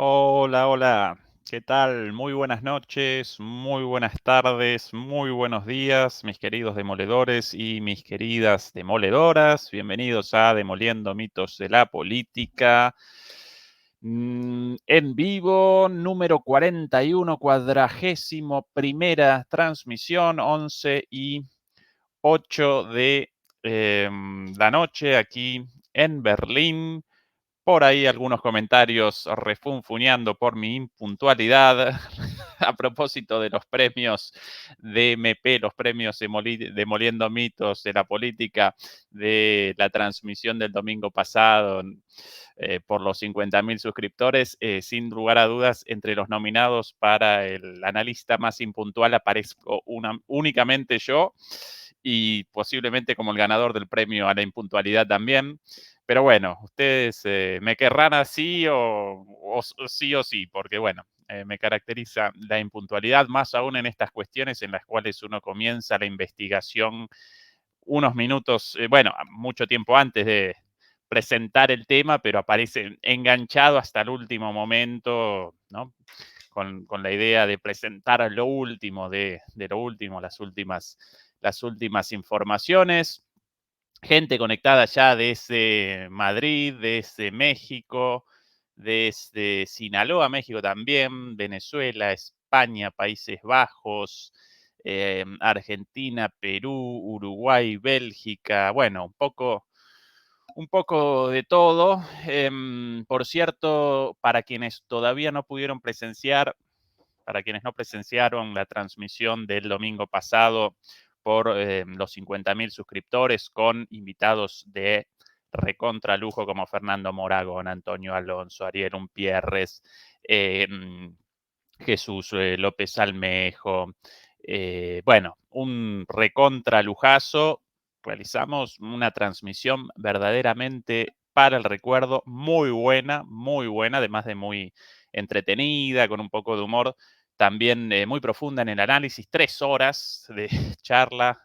Hola, hola. ¿Qué tal? Muy buenas noches, muy buenas tardes, muy buenos días, mis queridos demoledores y mis queridas demoledoras. Bienvenidos a Demoliendo Mitos de la Política. En vivo, número 41, 41ª transmisión, 11:08 de la noche aquí en Berlín. Por ahí algunos comentarios refunfuñando por mi impuntualidad a propósito de los premios de MP, los premios Demoliendo Mitos de la Política de la transmisión del domingo pasado por los 50.000 suscriptores. Sin lugar a dudas, entre los nominados para el analista más impuntual aparezco únicamente yo y posiblemente como el ganador del premio a la impuntualidad también. Pero bueno, ustedes me querrán así o sí o sí, porque bueno, me caracteriza la impuntualidad, más aún en estas cuestiones en las cuales uno comienza la investigación unos minutos, bueno, mucho tiempo antes de presentar el tema, pero aparece enganchado hasta el último momento, ¿no? Con la idea de presentar lo último de lo último, las últimas informaciones. Gente conectada ya desde Madrid, desde México, desde Sinaloa, México también, Venezuela, España, Países Bajos, Argentina, Perú, Uruguay, Bélgica, bueno, un poco de todo. Por cierto, para quienes todavía no pudieron presenciar, para quienes no presenciaron la transmisión del domingo pasado por los 50.000 suscriptores con invitados de recontra lujo como Fernando Moragón, Antonio Alonso, Ariel Umpierres, Jesús López Almejo. Bueno, un recontra lujazo. Realizamos una transmisión verdaderamente para el recuerdo, muy buena, además de muy entretenida, con un poco de humor, también muy profunda en el análisis, 3 horas de charla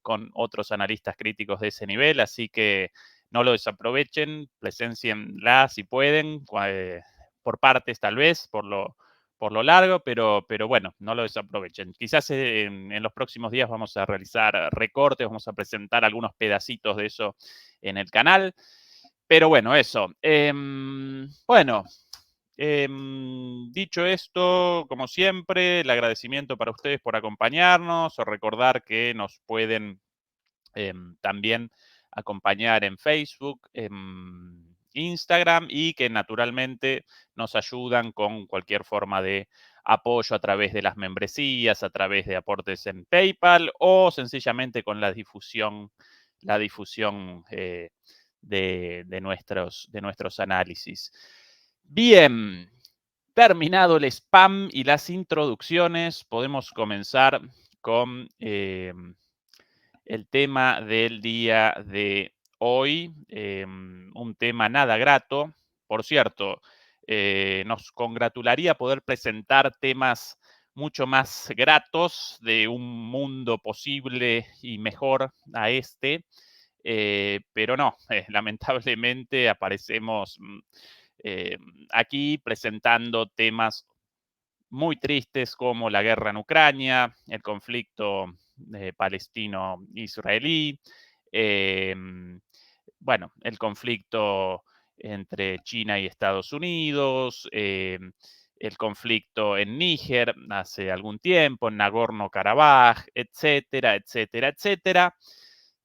con otros analistas críticos de ese nivel, así que no lo desaprovechen, presencienla si pueden, por partes tal vez, por lo largo, pero bueno, no lo desaprovechen. Quizás en los próximos días vamos a realizar recortes, vamos a presentar algunos pedacitos de eso en el canal. Pero bueno, eso. Bueno, dicho esto, como siempre, el agradecimiento para ustedes por acompañarnos, o recordar que nos pueden también acompañar en Facebook, en Instagram y que naturalmente nos ayudan con cualquier forma de apoyo a través de las membresías, a través de aportes en PayPal o sencillamente con la difusión de nuestros análisis. Bien, terminado el spam y las introducciones, podemos comenzar con el tema del día de hoy, un tema nada grato. Por cierto, nos congratularía poder presentar temas mucho más gratos de un mundo posible y mejor a este, pero no, lamentablemente aparecemos eh, aquí presentando temas muy tristes como la guerra en Ucrania, el conflicto palestino-israelí, bueno, el conflicto entre China y Estados Unidos, el conflicto en Níger hace algún tiempo, en Nagorno-Karabaj, etcétera, etcétera, etcétera.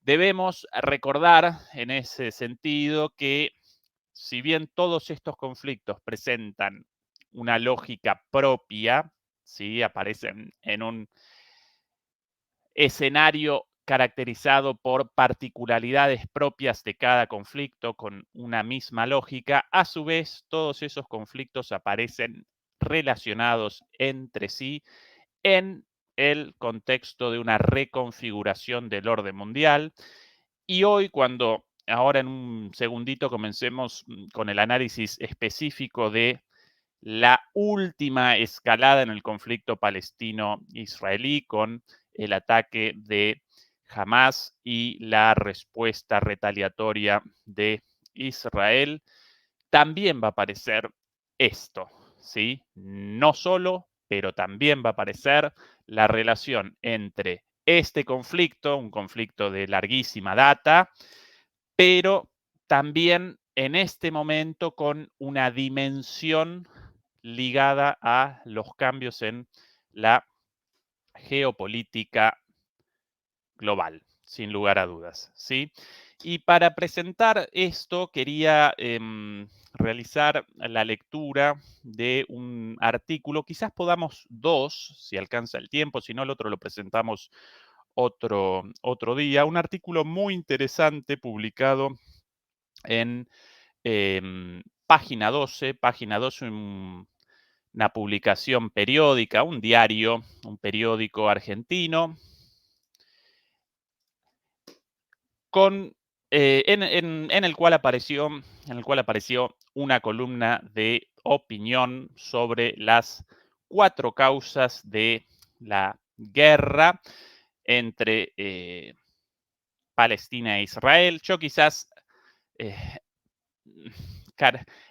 Debemos recordar en ese sentido que si bien todos estos conflictos presentan una lógica propia, ¿sí? Aparecen en un escenario caracterizado por particularidades propias de cada conflicto con una misma lógica, a su vez todos esos conflictos aparecen relacionados entre sí en el contexto de una reconfiguración del orden mundial. Y hoy, cuando ahora en un segundito comencemos con el análisis específico de la última escalada en el conflicto palestino-israelí con el ataque de Hamas y la respuesta retaliatoria de Israel, también va a aparecer esto, ¿sí? No solo, pero también va a aparecer la relación entre este conflicto, un conflicto de larguísima data, pero también en este momento con una dimensión ligada a los cambios en la geopolítica global, sin lugar a dudas, ¿sí? Y para presentar esto quería realizar la lectura de un artículo, quizás podamos dos, si alcanza el tiempo, si no el otro lo presentamos otro día, un artículo muy interesante publicado en Página 12, una publicación periódica, un diario, un periódico argentino, con, en el cual apareció una columna de opinión sobre las 4 causas de la guerra entre Palestina e Israel. Yo quizás eh,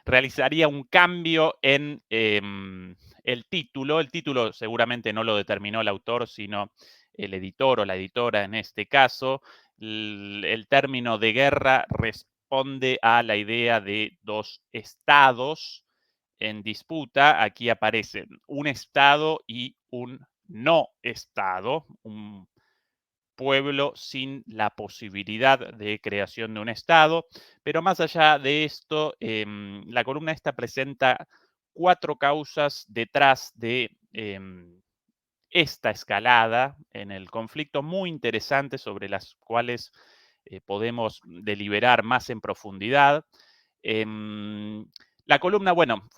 realizaría un cambio en el título. El título seguramente no lo determinó el autor, sino el editor o la editora en este caso. El término de guerra responde a la idea de dos estados en disputa. Aquí aparecen un estado y un no estado, un pueblo sin la posibilidad de creación de un Estado. Pero más allá de esto, la columna esta presenta 4 causas detrás de esta escalada en el conflicto muy interesantes sobre las cuales podemos deliberar más en profundidad. Em, la columna, bueno,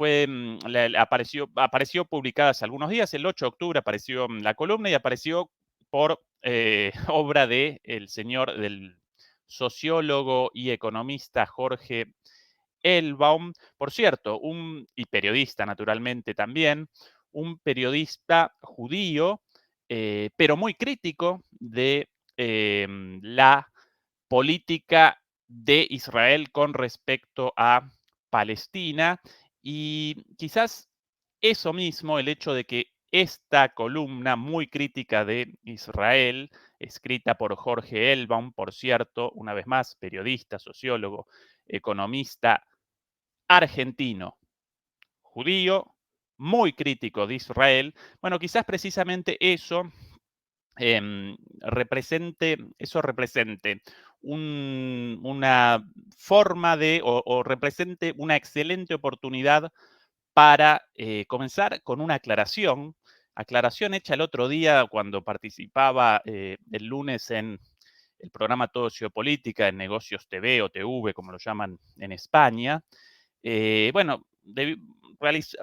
apareció publicada hace algunos días, el 8 de octubre apareció la columna y apareció por obra del sociólogo y economista Jorge Elbaum, por cierto, y periodista naturalmente también, un periodista judío, pero muy crítico de la política de Israel con respecto a Palestina. Y quizás eso mismo, el hecho de que esta columna muy crítica de Israel, escrita por Jorge Elbaum, por cierto, una vez más, periodista, sociólogo, economista argentino, judío, muy crítico de Israel, bueno, quizás precisamente eso represente una forma o represente una excelente oportunidad para comenzar con una aclaración hecha el otro día cuando participaba el lunes en el programa Todo Geopolítica en Negocios TV o TV, como lo llaman en España. Bueno,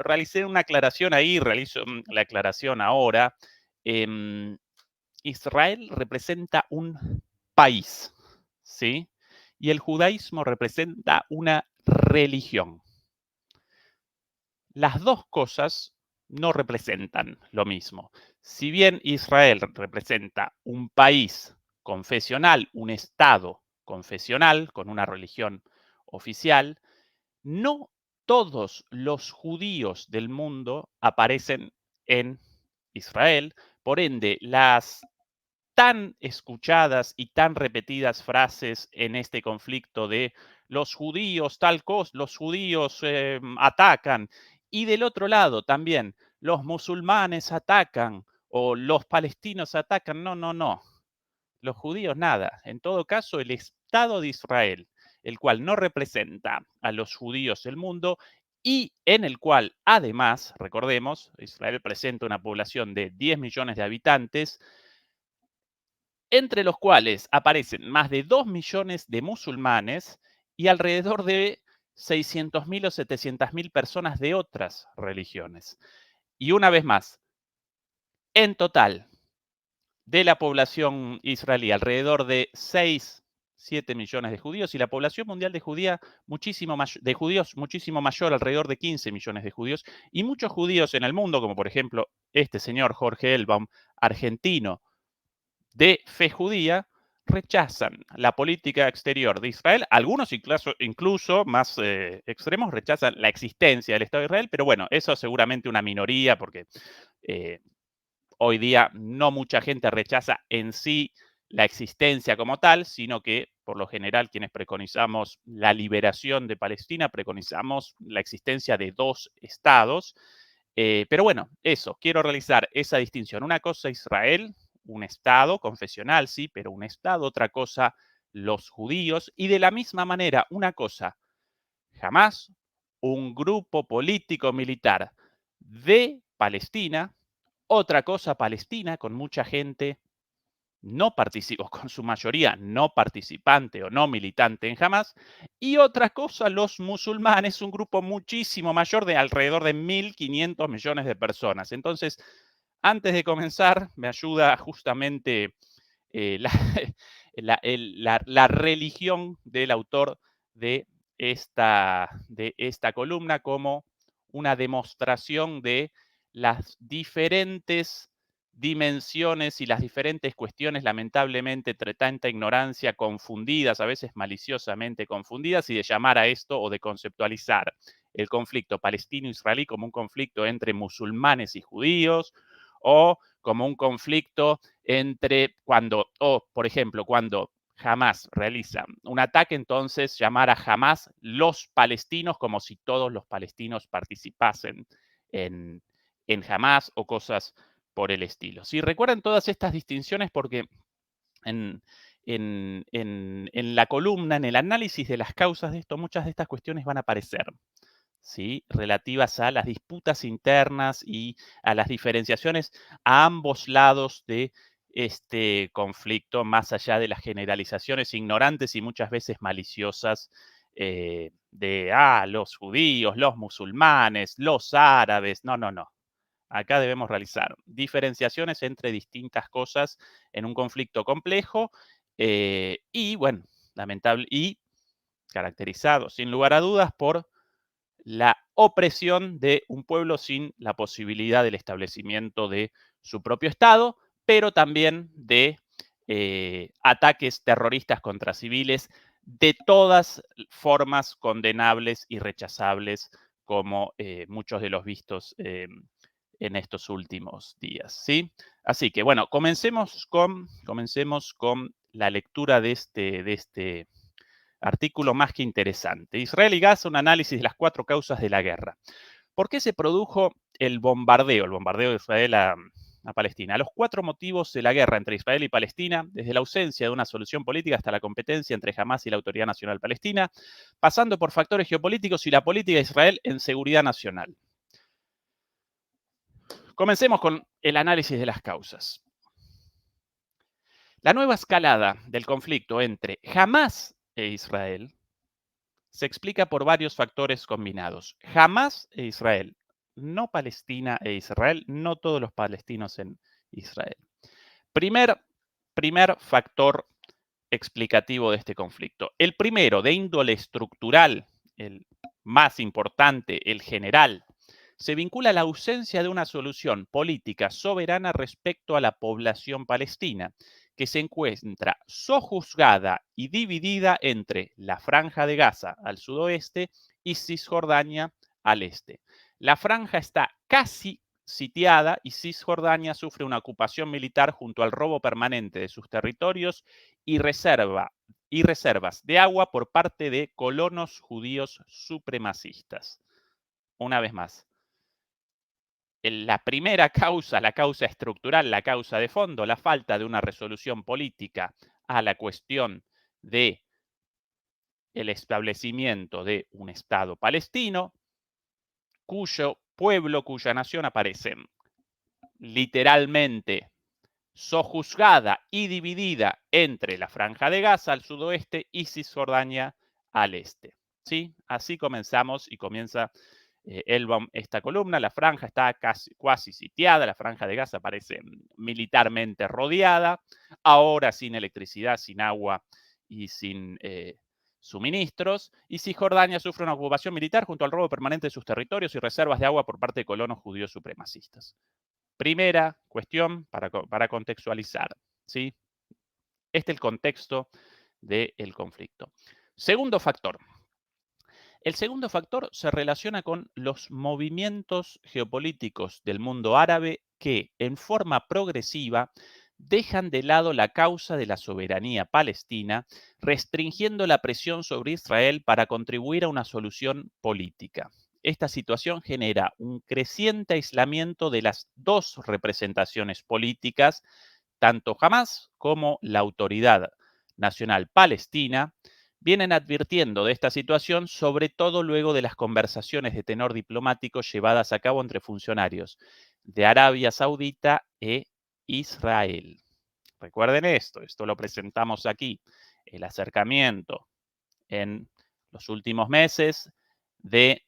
realicé una aclaración ahí, realizo la aclaración ahora. Em, Israel representa un país, ¿sí? Y el judaísmo representa una religión. Las dos cosas no representan lo mismo. Si bien Israel representa un país confesional, un estado confesional con una religión oficial, no todos los judíos del mundo aparecen en Israel. Por ende, las tan escuchadas y tan repetidas frases en este conflicto de los judíos tal cosa, los judíos atacan, y del otro lado también los musulmanes atacan o los palestinos atacan. No, no, no. Los judíos nada. En todo caso, el Estado de Israel, el cual no representa a los judíos del mundo y en el cual además, recordemos, Israel presenta una población de 10 millones de habitantes, entre los cuales aparecen más de 2 millones de musulmanes y alrededor de 600.000 o 700.000 personas de otras religiones. Y una vez más, en total, de la población israelí, alrededor de 6, 7 millones de judíos, y la población mundial de judíos muchísimo mayor, alrededor de 15 millones de judíos, y muchos judíos en el mundo, como por ejemplo este señor Jorge Elbaum, argentino, de fe judía, rechazan la política exterior de Israel. Algunos incluso más extremos rechazan la existencia del Estado de Israel, pero bueno, eso es seguramente una minoría porque eh, hoy día no mucha gente rechaza en sí la existencia como tal, sino que por lo general quienes preconizamos la liberación de Palestina preconizamos la existencia de dos estados. Pero bueno, eso, quiero realizar esa distinción. Una cosa Israel, un estado confesional, sí, pero un estado, otra cosa los judíos, y de la misma manera, una cosa jamás un grupo político militar de Palestina, otra cosa Palestina con mucha gente no participó, con su mayoría no participante o no militante en Hamas, y otra cosa los musulmanes, un grupo muchísimo mayor de alrededor de 1.500 millones de personas. Entonces, antes de comenzar, me ayuda justamente la, la religión del autor de esta columna como una demostración de las diferentes dimensiones y las diferentes cuestiones, lamentablemente, entre tanta ignorancia, confundidas, a veces maliciosamente confundidas, y de llamar a esto o de conceptualizar el conflicto palestino-israelí como un conflicto entre musulmanes y judíos, o como un conflicto entre cuando, o por ejemplo, cuando Hamas realiza un ataque, entonces llamar a Hamas los palestinos como si todos los palestinos participasen en, en Hamas o cosas por el estilo. Si recuerdan todas estas distinciones porque en, en la columna, en el análisis de las causas de esto, muchas de estas cuestiones van a aparecer. ¿Sí? Relativas a las disputas internas y a las diferenciaciones a ambos lados de este conflicto, más allá de las generalizaciones ignorantes y muchas veces maliciosas de los judíos, los musulmanes, los árabes. No, no, no. Acá debemos realizar diferenciaciones entre distintas cosas en un conflicto complejo y, bueno, lamentable y caracterizado sin lugar a dudas por la opresión de un pueblo sin la posibilidad del establecimiento de su propio Estado, pero también de ataques terroristas contra civiles de todas formas condenables y rechazables, como muchos de los vistos en estos últimos días. ¿Sí? Así que, bueno, comencemos con la lectura de este artículo más que interesante. Israel y Gaza, un análisis de las 4 causas de la guerra. ¿Por qué se produjo el bombardeo de Israel a Palestina? Los 4 motivos de la guerra entre Israel y Palestina, desde la ausencia de una solución política hasta la competencia entre Hamas y la Autoridad Nacional Palestina, pasando por factores geopolíticos y la política de Israel en seguridad nacional. Comencemos con el análisis de las causas. La nueva escalada del conflicto entre Hamas e Israel se explica por varios factores combinados. Hamas e Israel, no Palestina e Israel, no todos los palestinos en Israel. Primer factor explicativo de este conflicto. El primero, de índole estructural, el más importante, el general, se vincula a la ausencia de una solución política soberana respecto a la población palestina, que se encuentra sojuzgada y dividida entre la Franja de Gaza al sudoeste y Cisjordania al este. La franja está casi sitiada y Cisjordania sufre una ocupación militar junto al robo permanente de sus territorios y reservas de agua por parte de colonos judíos supremacistas. Una vez más, la primera causa, la causa estructural, la causa de fondo, la falta de una resolución política a la cuestión de el establecimiento de un Estado palestino, cuyo pueblo, cuya nación aparece literalmente sojuzgada y dividida entre la Franja de Gaza al sudoeste y Cisjordania al este. ¿Sí? Así comenzamos y comienza Elbaum esta columna. La franja está cuasi sitiada, la Franja de Gaza parece militarmente rodeada, ahora sin electricidad, sin agua y sin suministros, y Cisjordania sufre una ocupación militar junto al robo permanente de sus territorios y reservas de agua por parte de colonos judíos supremacistas. Primera cuestión para contextualizar, ¿sí? Este es el contexto del conflicto. Segundo factor. El segundo factor se relaciona con los movimientos geopolíticos del mundo árabe que, en forma progresiva, dejan de lado la causa de la soberanía palestina, restringiendo la presión sobre Israel para contribuir a una solución política. Esta situación genera un creciente aislamiento de las dos representaciones políticas, tanto Hamas como la Autoridad Nacional Palestina, vienen advirtiendo de esta situación, sobre todo luego de las conversaciones de tenor diplomático llevadas a cabo entre funcionarios de Arabia Saudita e Israel. Recuerden esto lo presentamos aquí, el acercamiento en los últimos meses de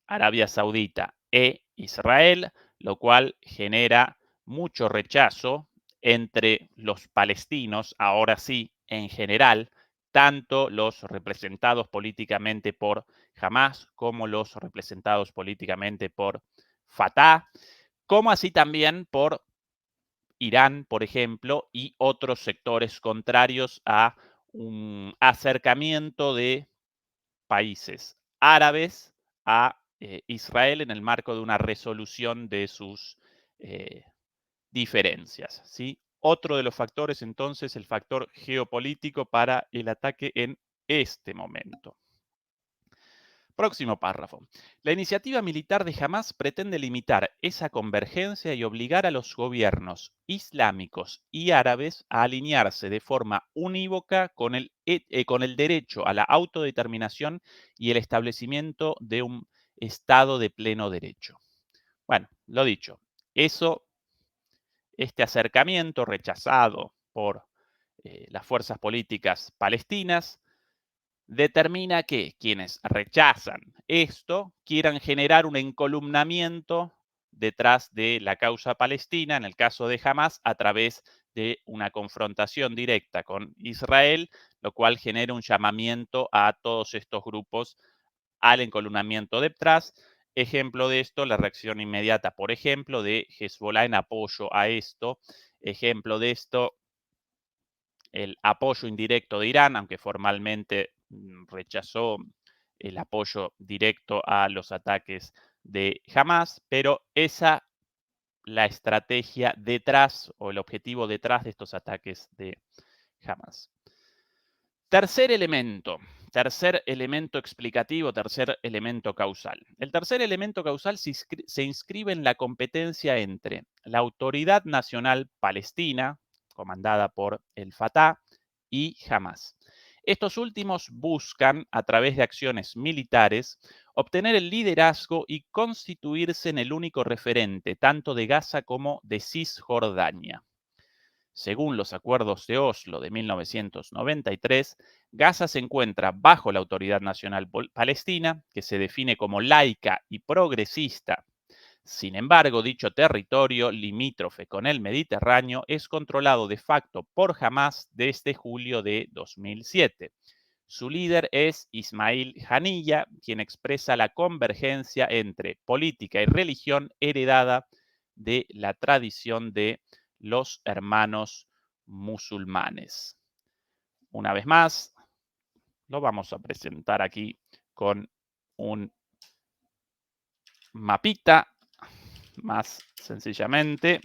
Arabia Saudita e Israel, lo cual genera mucho rechazo entre los palestinos, ahora sí, en general, tanto los representados políticamente por Hamas como los representados políticamente por Fatah, como así también por Irán, por ejemplo, y otros sectores contrarios a un acercamiento de países árabes a Israel en el marco de una resolución de sus eh, diferencias. ¿Sí? Otro de los factores, entonces, el factor geopolítico para el ataque en este momento. Próximo párrafo. La iniciativa militar de Hamas pretende limitar esa convergencia y obligar a los gobiernos islámicos y árabes a alinearse de forma unívoca con el derecho a la autodeterminación y el establecimiento de un Estado de pleno derecho. Bueno, lo dicho, este acercamiento rechazado por las fuerzas políticas palestinas determina que quienes rechazan esto quieran generar un encolumnamiento detrás de la causa palestina, en el caso de Hamas, a través de una confrontación directa con Israel, lo cual genera un llamamiento a todos estos grupos al encolumnamiento detrás. Ejemplo de esto, la reacción inmediata, por ejemplo, de Hezbollah en apoyo a esto. Ejemplo de esto, el apoyo indirecto de Irán, aunque formalmente rechazó el apoyo directo a los ataques de Hamas, pero esa la estrategia detrás o el objetivo detrás de estos ataques de Hamas. Tercer elemento explicativo, tercer elemento causal. El tercer elemento causal se inscribe en la competencia entre la Autoridad Nacional Palestina, comandada por el Fatah, y Hamas. Estos últimos buscan, a través de acciones militares, obtener el liderazgo y constituirse en el único referente tanto de Gaza como de Cisjordania. Según los acuerdos de Oslo de 1993, Gaza se encuentra bajo la Autoridad Nacional Palestina, que se define como laica y progresista. Sin embargo, dicho territorio, limítrofe con el Mediterráneo, es controlado de facto por Hamas desde julio de 2007. Su líder es Ismail Haniyeh, quien expresa la convergencia entre política y religión heredada de la tradición de los hermanos musulmanes. Una vez más, lo vamos a presentar aquí con un mapita, más sencillamente.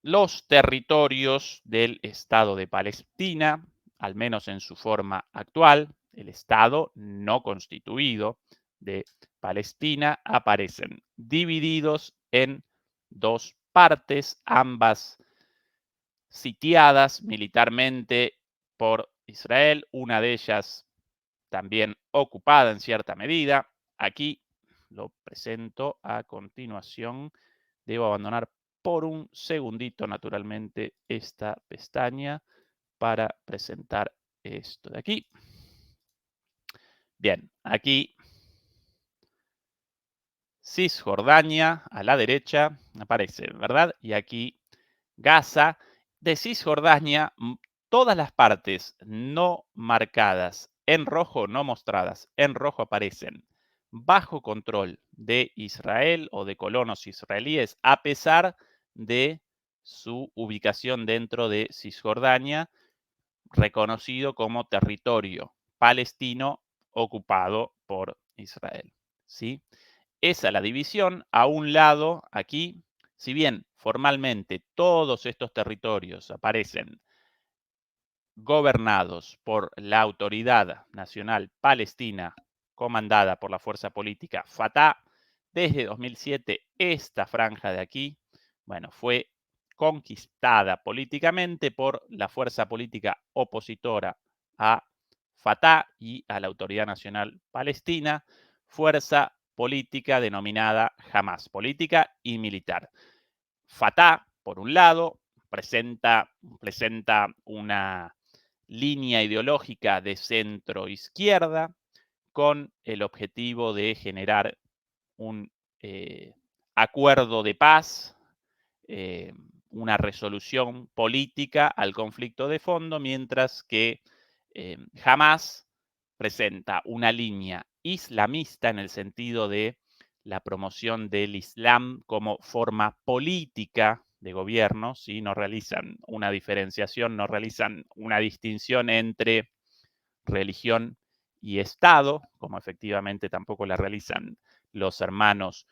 Los territorios del Estado de Palestina, al menos en su forma actual, el Estado no constituido de Palestina, aparecen divididos en dos partes, ambas sitiadas militarmente por Israel, una de ellas también ocupada en cierta medida. Aquí lo presento a continuación. Debo abandonar por un segundito, naturalmente, esta pestaña para presentar esto de aquí. Bien, aquí Cisjordania a la derecha aparece, ¿verdad? Y aquí Gaza. De Cisjordania, todas las partes no marcadas en rojo, no mostradas en rojo, aparecen bajo control de Israel o de colonos israelíes, a pesar de su ubicación dentro de Cisjordania, reconocido como territorio palestino ocupado por Israel. ¿Sí? Esa es la división. A un lado, aquí, si bien formalmente todos estos territorios aparecen gobernados por la Autoridad Nacional Palestina, comandada por la fuerza política Fatah, desde 2007 esta franja de aquí, bueno, fue conquistada políticamente por la fuerza política opositora a Fatah y a la Autoridad Nacional Palestina, fuerza política denominada Hamas, política y militar. Fatah, por un lado, presenta una línea ideológica de centro-izquierda con el objetivo de generar un acuerdo de paz, eh, una resolución política al conflicto de fondo, mientras que Hamas presenta una línea islamista en el sentido de la promoción del Islam como forma política de gobierno, ¿sí? No realizan una diferenciación, no realizan una distinción entre religión y Estado, como efectivamente tampoco la realizan los hermanos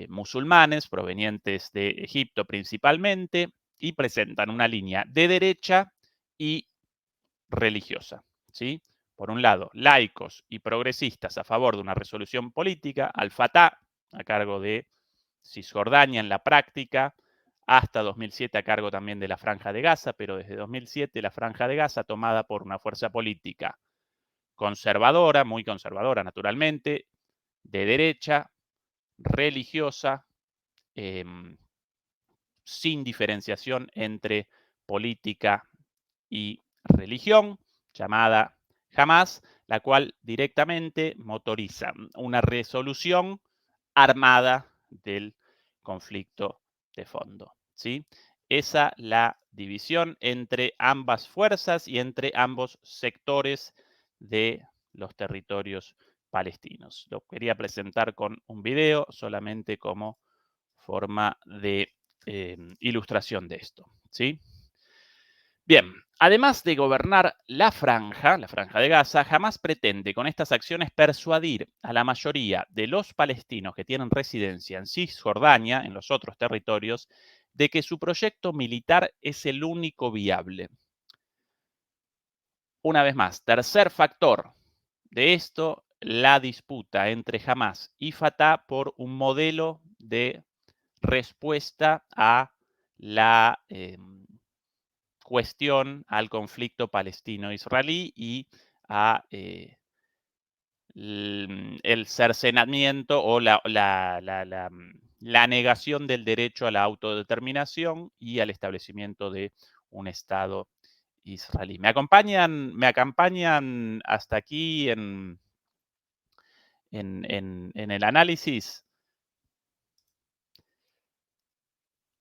musulmanes provenientes de Egipto principalmente, y presentan una línea de derecha y religiosa, ¿sí? Por un lado, laicos y progresistas a favor de una resolución política, Al-Fatah, a cargo de Cisjordania en la práctica, hasta 2007 a cargo también de la Franja de Gaza, pero desde 2007 la Franja de Gaza tomada por una fuerza política conservadora, muy conservadora naturalmente, de derecha, religiosa, eh, sin diferenciación entre política y religión, llamada Hamas, la cual directamente motoriza una resolución armada del conflicto de fondo. ¿Sí? Esa la división entre ambas fuerzas y entre ambos sectores de los territorios palestinos. Lo quería presentar con un video solamente como forma de ilustración de esto. ¿Sí? Bien, además de gobernar la franja de Gaza, jamás pretende con estas acciones persuadir a la mayoría de los palestinos que tienen residencia en Cisjordania, en los otros territorios, de que su proyecto militar es el único viable. Una vez más, tercer factor de esto, la disputa entre Hamas y Fatah por un modelo de respuesta a la cuestión al conflicto palestino-israelí y a el cercenamiento o la negación del derecho a la autodeterminación y al establecimiento de un Estado israelí. Me acompañan hasta aquí en el análisis?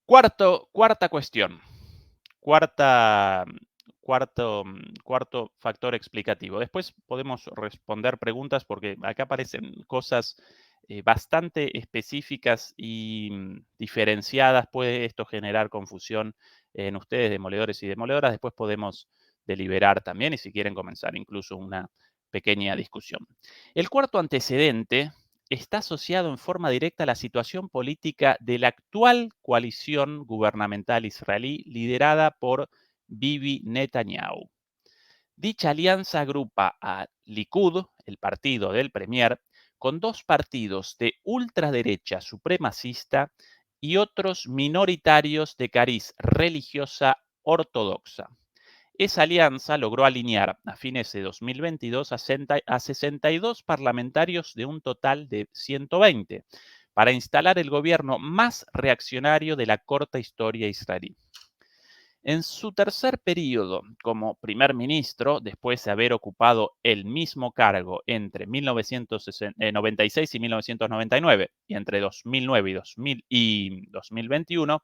Cuarta cuestión. Cuarta, cuarto factor explicativo. Después podemos responder preguntas porque acá aparecen cosas bastante específicas y diferenciadas. Puede esto generar confusión en ustedes, demoledores y demoledoras. Después podemos deliberar también y si quieren comenzar incluso una pequeña discusión. El cuarto antecedente está asociado en forma directa a la situación política de la actual coalición gubernamental israelí liderada por Bibi Netanyahu. Dicha alianza agrupa a Likud, el partido del Premier, con dos partidos de ultraderecha supremacista y otros minoritarios de cariz religiosa ortodoxa. Esa alianza logró alinear a fines de 2022 a 62 parlamentarios de un total de 120 para instalar el gobierno más reaccionario de la corta historia israelí. En su tercer periodo como primer ministro, después de haber ocupado el mismo cargo entre 1996 y 1999 y entre 2009 y 2021,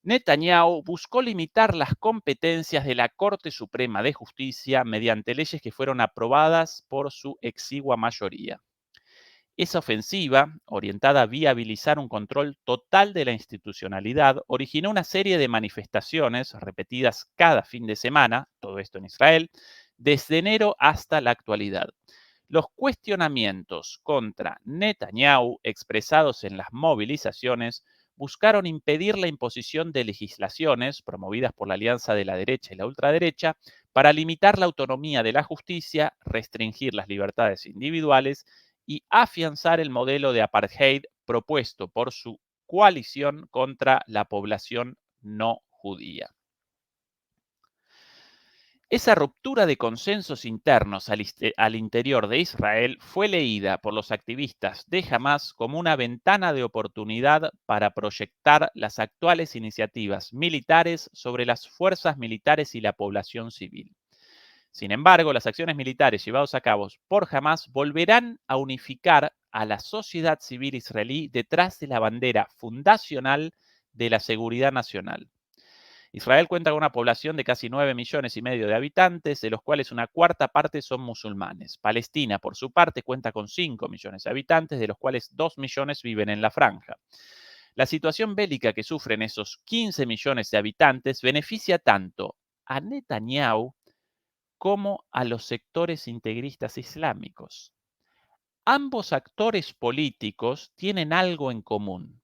Netanyahu buscó limitar las competencias de la Corte Suprema de Justicia mediante leyes que fueron aprobadas por su exigua mayoría. Esa ofensiva, orientada a viabilizar un control total de la institucionalidad, originó una serie de manifestaciones repetidas cada fin de semana, todo esto en Israel, desde enero hasta la actualidad. Los cuestionamientos contra Netanyahu expresados en las movilizaciones buscaron impedir la imposición de legislaciones promovidas por la alianza de la derecha y la ultraderecha para limitar la autonomía de la justicia, restringir las libertades individuales y afianzar el modelo de apartheid propuesto por su coalición contra la población no judía. Esa ruptura de consensos internos al interior de Israel fue leída por los activistas de Hamas como una ventana de oportunidad para proyectar las actuales iniciativas militares sobre las fuerzas militares y la población civil. Sin embargo, las acciones militares llevadas a cabo por Hamas volverán a unificar a la sociedad civil israelí detrás de la bandera fundacional de la seguridad nacional. Israel cuenta con una población de casi 9,5 millones de habitantes, de los cuales una cuarta parte son musulmanes. Palestina, por su parte, cuenta con 5 millones de habitantes, de los cuales 2 millones viven en la franja. La situación bélica que sufren esos 15 millones de habitantes beneficia tanto a Netanyahu como a los sectores integristas islámicos. Ambos actores políticos tienen algo en común: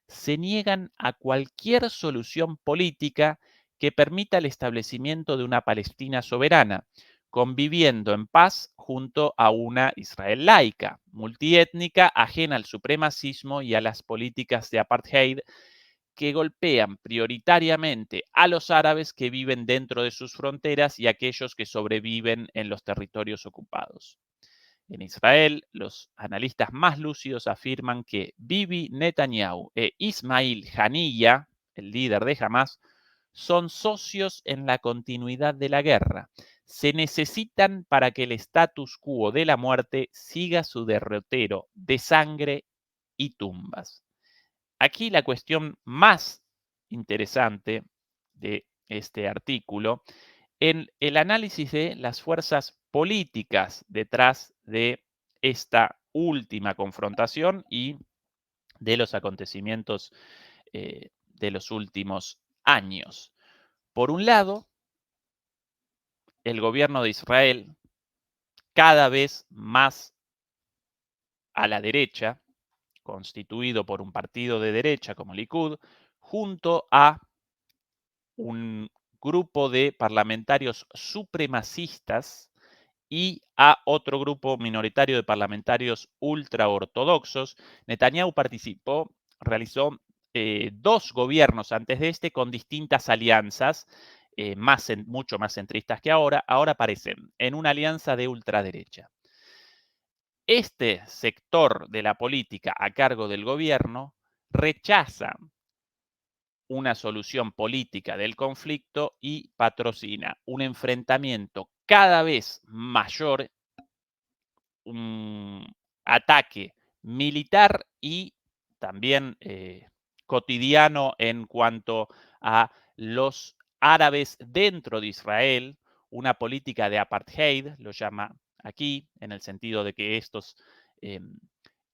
se niegan a cualquier solución política que permita el establecimiento de una Palestina soberana, conviviendo en paz junto a una Israel laica, multiétnica, ajena al supremacismo y a las políticas de apartheid que golpean prioritariamente a los árabes que viven dentro de sus fronteras y a aquellos que sobreviven en los territorios ocupados. En Israel, los analistas más lúcidos afirman que Bibi Netanyahu e Ismail Haniyeh, el líder de Hamas, son socios en la continuidad de la guerra. Se necesitan para que el status quo de la muerte siga su derrotero de sangre y tumbas. Aquí la cuestión más interesante de este artículo en el análisis de las fuerzas políticas detrás de esta última confrontación y de los acontecimientos de los últimos años. Por un lado, el gobierno de Israel, cada vez más a la derecha, constituido por un partido de derecha como Likud, junto a un grupo de parlamentarios supremacistas y a otro grupo minoritario de parlamentarios ultraortodoxos. Netanyahu realizó 2 gobiernos antes de este con distintas alianzas, mucho más centristas que ahora. Ahora aparecen en una alianza de ultraderecha. Este sector de la política a cargo del gobierno rechaza una solución política del conflicto y patrocina un enfrentamiento cada vez mayor, un ataque militar y también cotidiano en cuanto a los árabes dentro de Israel, una política de apartheid, lo llama aquí, en el sentido de que estos eh,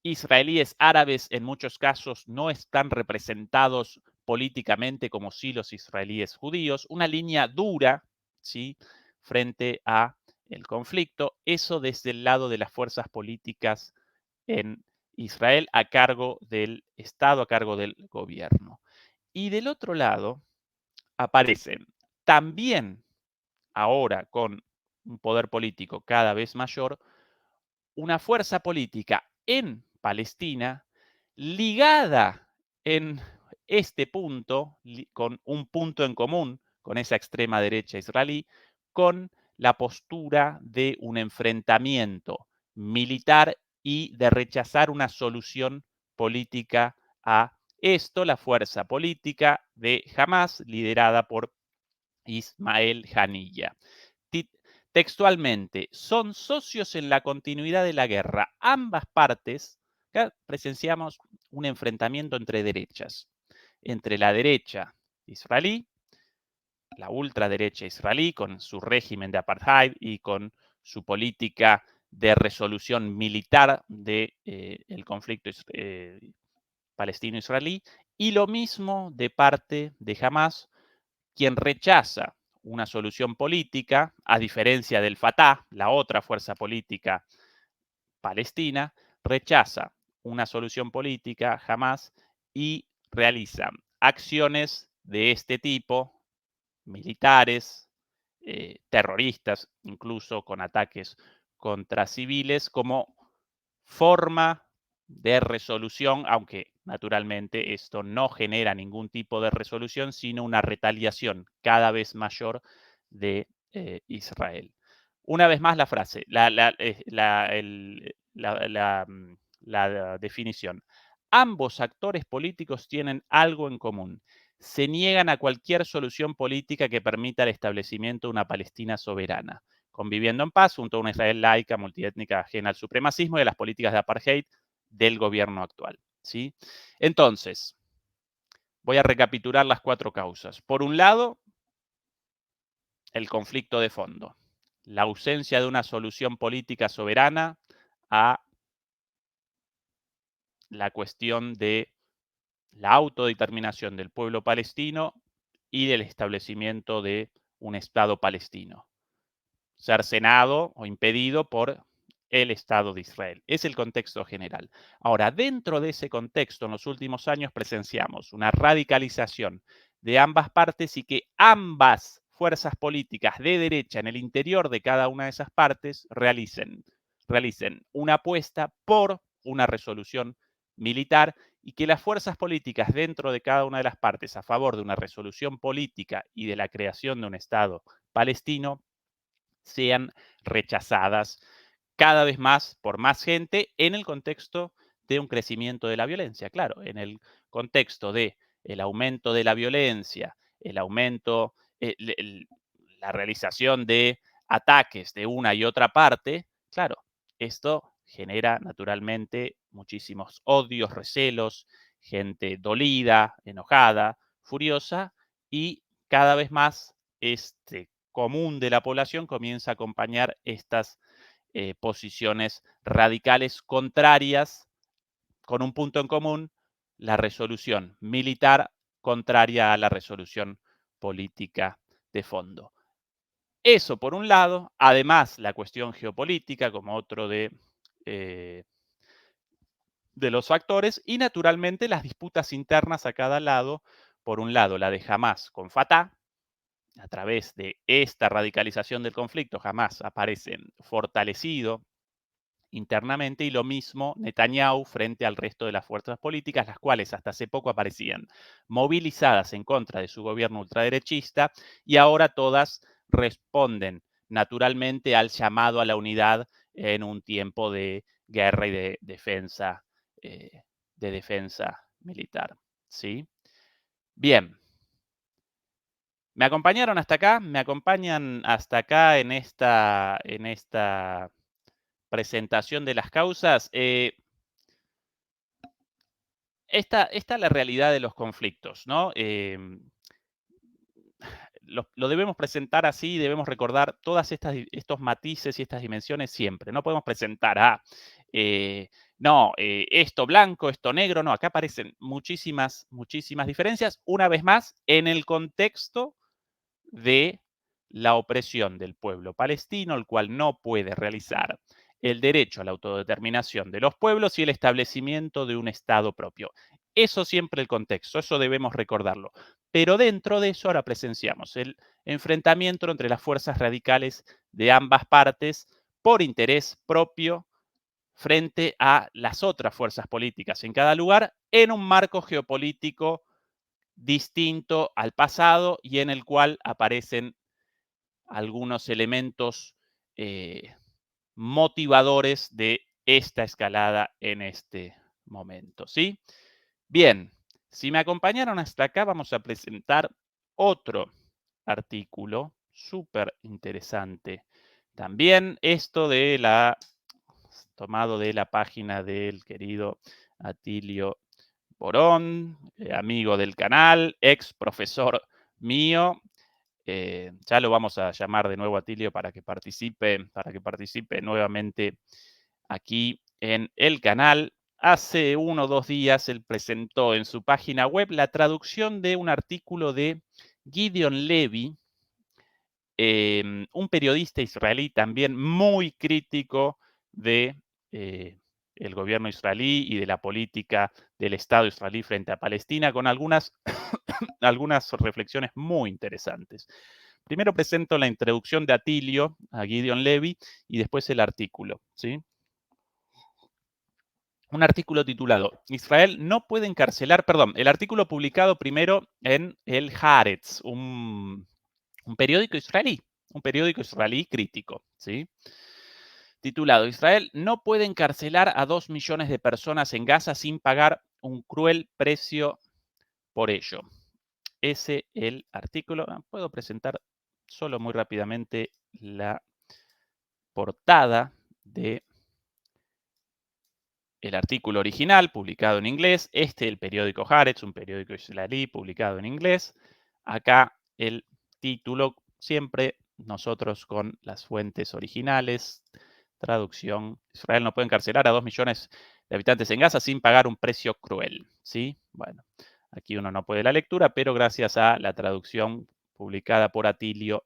israelíes árabes en muchos casos no están representados políticamente como sí los israelíes judíos, una línea dura, ¿sí?, frente a el conflicto, eso desde el lado de las fuerzas políticas en Israel a cargo del Estado, a cargo del gobierno. Y del otro lado aparecen también ahora con un poder político cada vez mayor, una fuerza política en Palestina ligada en este punto, con un punto en común con esa extrema derecha israelí, con la postura de un enfrentamiento militar y de rechazar una solución política a esto, la fuerza política de Hamas, liderada por Ismael Haniyeh. Textualmente, son socios en la continuidad de la guerra. Ambas partes, acá presenciamos un enfrentamiento entre derechas, entre la derecha israelí, la ultraderecha israelí, con su régimen de apartheid y con su política de resolución militar del conflicto palestino-israelí, y lo mismo de parte de Hamás, quien rechaza una solución política, a diferencia del Fatah, la otra fuerza política palestina, rechaza una solución política jamás y realiza acciones de este tipo, militares, terroristas, incluso con ataques contra civiles, como forma de resolución, aunque naturalmente esto no genera ningún tipo de resolución, sino una retaliación cada vez mayor de Israel. Una vez más la frase, la definición. Ambos actores políticos tienen algo en común. Se niegan a cualquier solución política que permita el establecimiento de una Palestina soberana, conviviendo en paz junto a una Israel laica, multiétnica, ajena al supremacismo y a las políticas de apartheid del gobierno actual. ¿Sí? Entonces, voy a recapitular las 4 causas. Por un lado, el conflicto de fondo, la ausencia de una solución política soberana a la cuestión de la autodeterminación del pueblo palestino y del establecimiento de un Estado palestino, cercenado o impedido por el Estado de Israel. Es el contexto general. Ahora, dentro de ese contexto, en los últimos años presenciamos una radicalización de ambas partes y que ambas fuerzas políticas de derecha en el interior de cada una de esas partes realicen una apuesta por una resolución militar y que las fuerzas políticas dentro de cada una de las partes a favor de una resolución política y de la creación de un Estado palestino sean rechazadas cada vez más por más gente en el contexto de un crecimiento de la violencia. Claro, en el contexto de el aumento de la violencia, el aumento, la realización de ataques de una y otra parte, claro, esto genera naturalmente muchísimos odios, recelos, gente dolida, enojada, furiosa y cada vez más este común de la población comienza a acompañar estas posiciones radicales contrarias con un punto en común, la resolución militar contraria a la resolución política de fondo. Eso por un lado, además la cuestión geopolítica como otro eh, de los factores y naturalmente las disputas internas a cada lado, por un lado la de Hamas con Fatah, a través de esta radicalización del conflicto, Hamas aparece fortalecido internamente y lo mismo Netanyahu frente al resto de las fuerzas políticas, las cuales hasta hace poco aparecían movilizadas en contra de su gobierno ultraderechista y ahora todas responden naturalmente al llamado a la unidad en un tiempo de guerra y eh, de defensa militar. ¿Sí? Bien. ¿Me acompañaron hasta acá? ¿Me acompañan hasta acá en esta presentación de las causas? Esta es la realidad de los conflictos, ¿no? Lo debemos presentar así, debemos recordar todas estos matices y estas dimensiones siempre. No podemos presentar no, esto blanco, esto negro, no, acá aparecen muchísimas diferencias, una vez más, en el contexto de la opresión del pueblo palestino, el cual no puede realizar el derecho a la autodeterminación de los pueblos y el establecimiento de un Estado propio. Eso siempre el contexto, eso debemos recordarlo. Pero dentro de eso ahora presenciamos el enfrentamiento entre las fuerzas radicales de ambas partes por interés propio frente a las otras fuerzas políticas en cada lugar en un marco geopolítico distinto al pasado y en el cual aparecen algunos elementos motivadores de esta escalada en este momento, ¿sí? Bien, si me acompañaron hasta acá, vamos a presentar otro artículo súper interesante. También esto tomado de la página del querido Atilio Borón, amigo del canal, ex profesor mío, Ya lo vamos a llamar de nuevo a Atilio para que participe nuevamente aquí en el canal. Hace 1 o 2 días él presentó en su página web la traducción de un artículo de Gideon Levy, un periodista israelí también muy crítico de el gobierno israelí y de la política del Estado israelí frente a Palestina, con algunas reflexiones muy interesantes. Primero presento la introducción de Atilio a Gideon Levy y después el artículo, ¿sí? Un artículo titulado Israel no puede encarcelar, perdón, el artículo publicado primero en el Haaretz, un periódico israelí crítico, ¿sí? Titulado Israel no puede encarcelar a 2 millones de personas en Gaza sin pagar un cruel precio por ello. Ese el artículo. Puedo presentar solo muy rápidamente la portada de el artículo original publicado en inglés. El periódico Haaretz, un periódico israelí publicado en inglés. Acá el título, siempre nosotros con las fuentes originales. Traducción: Israel no puede encarcelar a 2 millones de habitantes en Gaza sin pagar un precio cruel, ¿sí? Bueno, aquí uno no puede la lectura, pero gracias a la traducción publicada por Atilio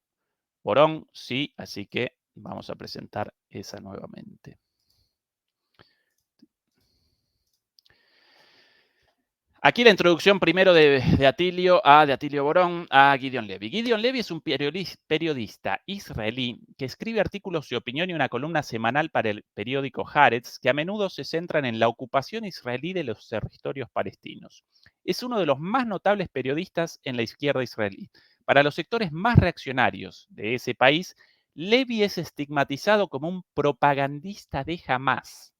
Borón, sí, así que vamos a presentar esa nuevamente. Aquí la introducción primero de Atilio Borón a Gideon Levy. Gideon Levy es un periodista israelí que escribe artículos de opinión y una columna semanal para el periódico Haaretz, que a menudo se centran en la ocupación israelí de los territorios palestinos. Es uno de los más notables periodistas en la izquierda israelí. Para los sectores más reaccionarios de ese país, Levy es estigmatizado como un propagandista de Hamás.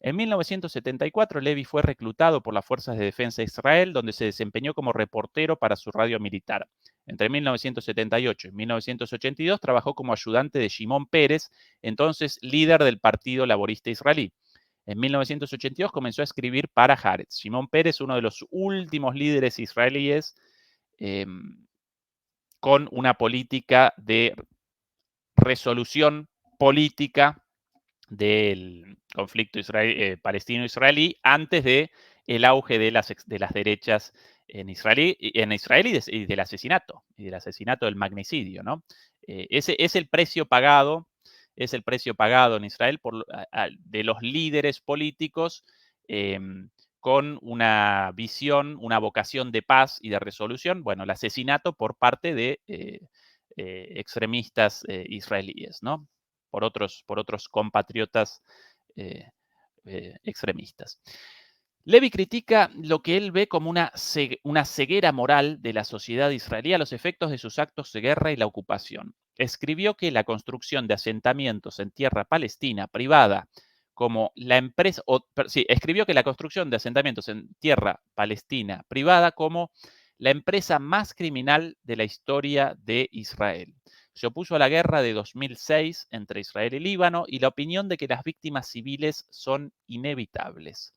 En 1974, Levy fue reclutado por las Fuerzas de Defensa de Israel, donde se desempeñó como reportero para su radio militar. Entre 1978 y 1982 trabajó como ayudante de Shimon Peres, entonces líder del Partido Laborista Israelí. En 1982 comenzó a escribir para Haaretz. Shimon Peres, uno de los últimos líderes israelíes con una política de resolución política del conflicto palestino-israelí antes de el auge de las derechas en Israel y del asesinato del magnicidio, ¿no? Ese es el precio pagado, en Israel de los líderes políticos con una visión, una vocación de paz y de resolución. Bueno, el asesinato por parte de extremistas israelíes, ¿no? Por otros compatriotas extremistas. Levy critica lo que él ve como una ceguera moral de la sociedad israelí a los efectos de sus actos de guerra y la ocupación. Escribió que la construcción de asentamientos en tierra palestina privada como la empresa, escribió que la construcción de asentamientos en tierra palestina privada como la empresa más criminal de la historia de Israel. Se opuso a la guerra de 2006 entre Israel y Líbano y la opinión de que las víctimas civiles son inevitables.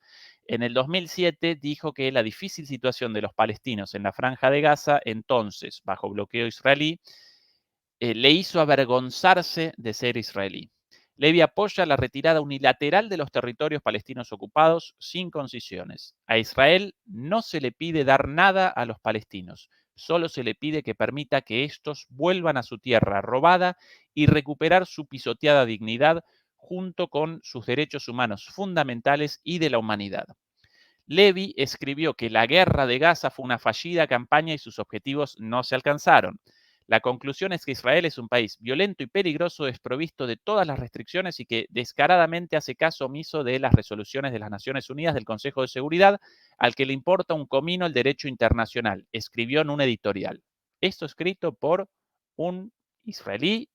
En el 2007 dijo que la difícil situación de los palestinos en la Franja de Gaza, entonces bajo bloqueo israelí, le hizo avergonzarse de ser israelí. Levy apoya la retirada unilateral de los territorios palestinos ocupados sin concesiones. A Israel no se le pide dar nada a los palestinos, solo se le pide que permita que estos vuelvan a su tierra robada y recuperar su pisoteada dignidad junto con sus derechos humanos fundamentales y de la humanidad. Levy escribió que la guerra de Gaza fue una fallida campaña y sus objetivos no se alcanzaron. La conclusión es que Israel es un país violento y peligroso, desprovisto de todas las restricciones y que descaradamente hace caso omiso de las resoluciones de las Naciones Unidas del Consejo de Seguridad, al que le importa un comino el derecho internacional, escribió en un editorial. Esto escrito por un israelí,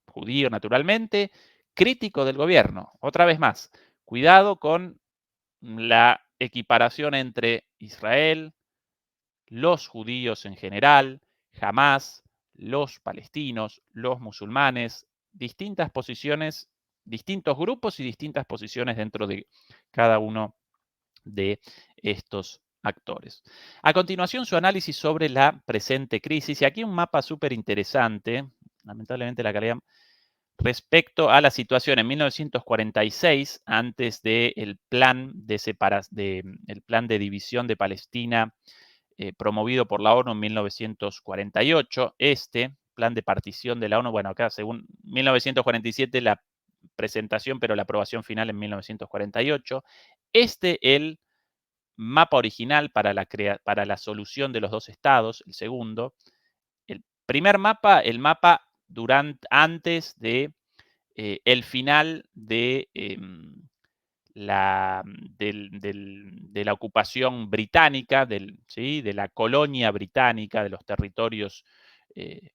judío naturalmente, crítico del gobierno. Otra vez más, cuidado con la equiparación entre Israel, los judíos en general, Hamás, los palestinos, los musulmanes, distintas posiciones, distintos grupos y distintas posiciones dentro de cada uno de estos actores. A continuación, su análisis sobre la presente crisis. Y aquí un mapa súper interesante, lamentablemente la calidad, respecto a la situación en 1946, antes del plan el plan de división de Palestina promovido por la ONU en 1948. Este plan de partición de la ONU, bueno, acá según 1947 la presentación, pero la aprobación final en 1948. El mapa original para la solución de los dos estados, el segundo. El primer mapa, el mapa antes de el final de de la ocupación británica, ¿sí? De la colonia británica, de los territorios eh,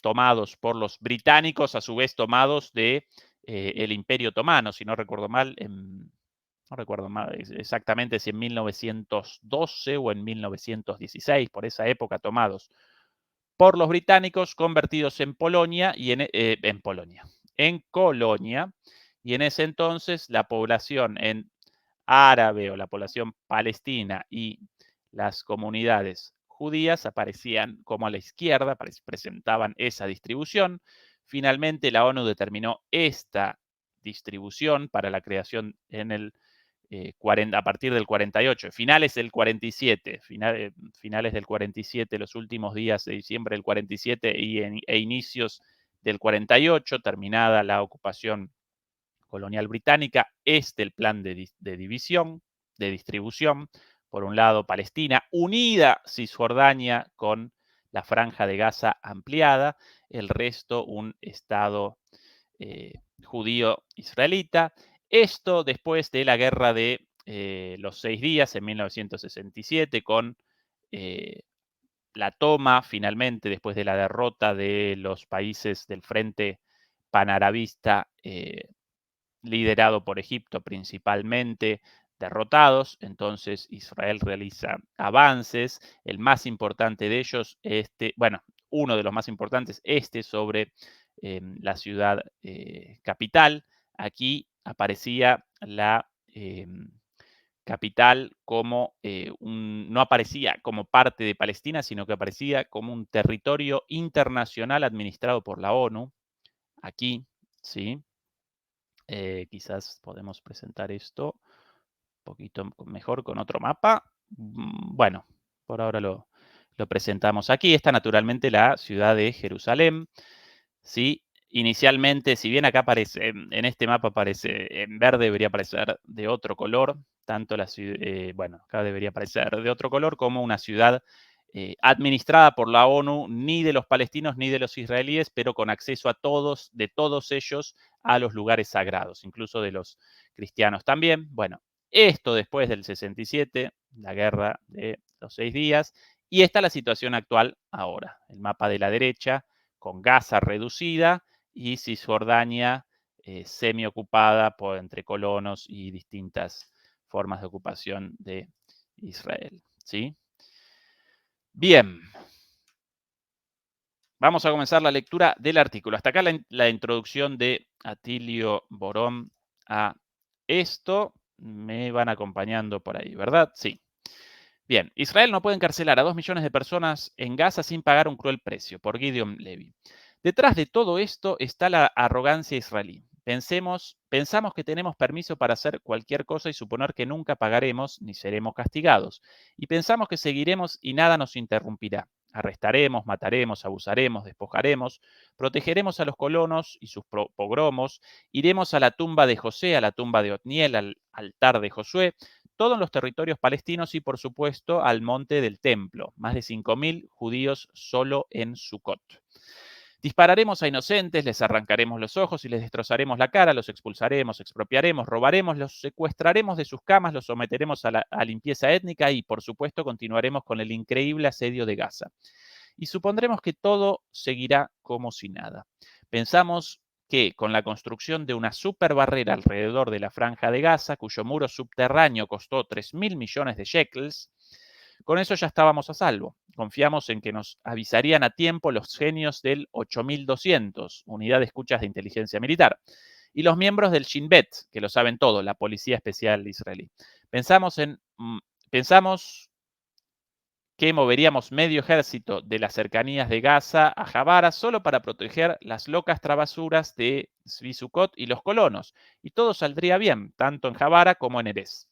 tomados por los británicos, a su vez tomados de el Imperio Otomano, si no recuerdo mal, no recuerdo mal exactamente si en 1912 o en 1916, por esa época, tomados por los británicos, convertidos en Polonia y en Colonia, y en ese entonces la población en árabe o la población palestina y las comunidades judías aparecían como a la izquierda, presentaban esa distribución. Finalmente la ONU determinó esta distribución para la creación en el a partir del 48, finales del 47, finales del 47, los últimos días de diciembre del 47 e inicios del 48, terminada la ocupación colonial británica, el plan de división, de distribución. Por un lado, Palestina, unida Cisjordania con la franja de Gaza ampliada, el resto un Estado judío israelita. Esto después de la guerra de los 6 días en 1967, con la toma finalmente, después de la derrota de los países del Frente Panarabista, liderado por Egipto principalmente, derrotados. Entonces Israel realiza avances, el más importante de ellos, uno de los más importantes, sobre la ciudad capital. Aquí aparecía la capital como no aparecía como parte de Palestina, sino que aparecía como un territorio internacional administrado por la ONU. Aquí, ¿sí? Quizás podemos presentar esto un poquito mejor con otro mapa. Bueno, por ahora lo presentamos aquí. Está naturalmente la ciudad de Jerusalén. ¿Sí? Inicialmente, si bien acá aparece, en este mapa aparece en verde, debería aparecer de otro color, tanto la ciudad, bueno, acá debería aparecer de otro color, como una ciudad administrada por la ONU, ni de los palestinos ni de los israelíes, pero con acceso a todos, de todos ellos, a los lugares sagrados, incluso de los cristianos también. Bueno, esto después del 67, la guerra de los 6 días, y esta es la situación actual ahora. El mapa de la derecha, con Gaza reducida y Cisjordania semiocupada entre colonos y distintas formas de ocupación de Israel. ¿Sí? Bien. Vamos a comenzar la lectura del artículo. Hasta acá la introducción de Atilio Borón a esto. Me van acompañando por ahí, ¿verdad? Sí. Bien, Israel no puede encarcelar a 2 millones de personas en Gaza sin pagar un cruel precio, por Gideon Levy. Detrás de todo esto está la arrogancia israelí. Pensamos que tenemos permiso para hacer cualquier cosa y suponer que nunca pagaremos ni seremos castigados. Y pensamos que seguiremos y nada nos interrumpirá. Arrestaremos, mataremos, abusaremos, despojaremos, protegeremos a los colonos y sus pogromos, iremos a la tumba de José, a la tumba de Otniel, al altar de Josué, todo en los territorios palestinos y, por supuesto, al monte del templo. Más de 5.000 judíos solo en Sucot. Dispararemos a inocentes, les arrancaremos los ojos y les destrozaremos la cara, los expulsaremos, expropiaremos, robaremos, los secuestraremos de sus camas, los someteremos a limpieza étnica y, por supuesto, continuaremos con el increíble asedio de Gaza. Y supondremos que todo seguirá como si nada. Pensamos que con la construcción de una super barrera alrededor de la franja de Gaza, cuyo muro subterráneo costó 3.000 millones de shekels, con eso ya estábamos a salvo. Confiamos en que nos avisarían a tiempo los genios del 8200, Unidad de Escuchas de Inteligencia Militar, y los miembros del Shin Bet, que lo saben todo, la Policía Especial Israelí. Pensamos que moveríamos medio ejército de las cercanías de Gaza a Jabara solo para proteger las locas travesuras de Zvi Sukkot y los colonos, y todo saldría bien, tanto en Jabara como en Erez.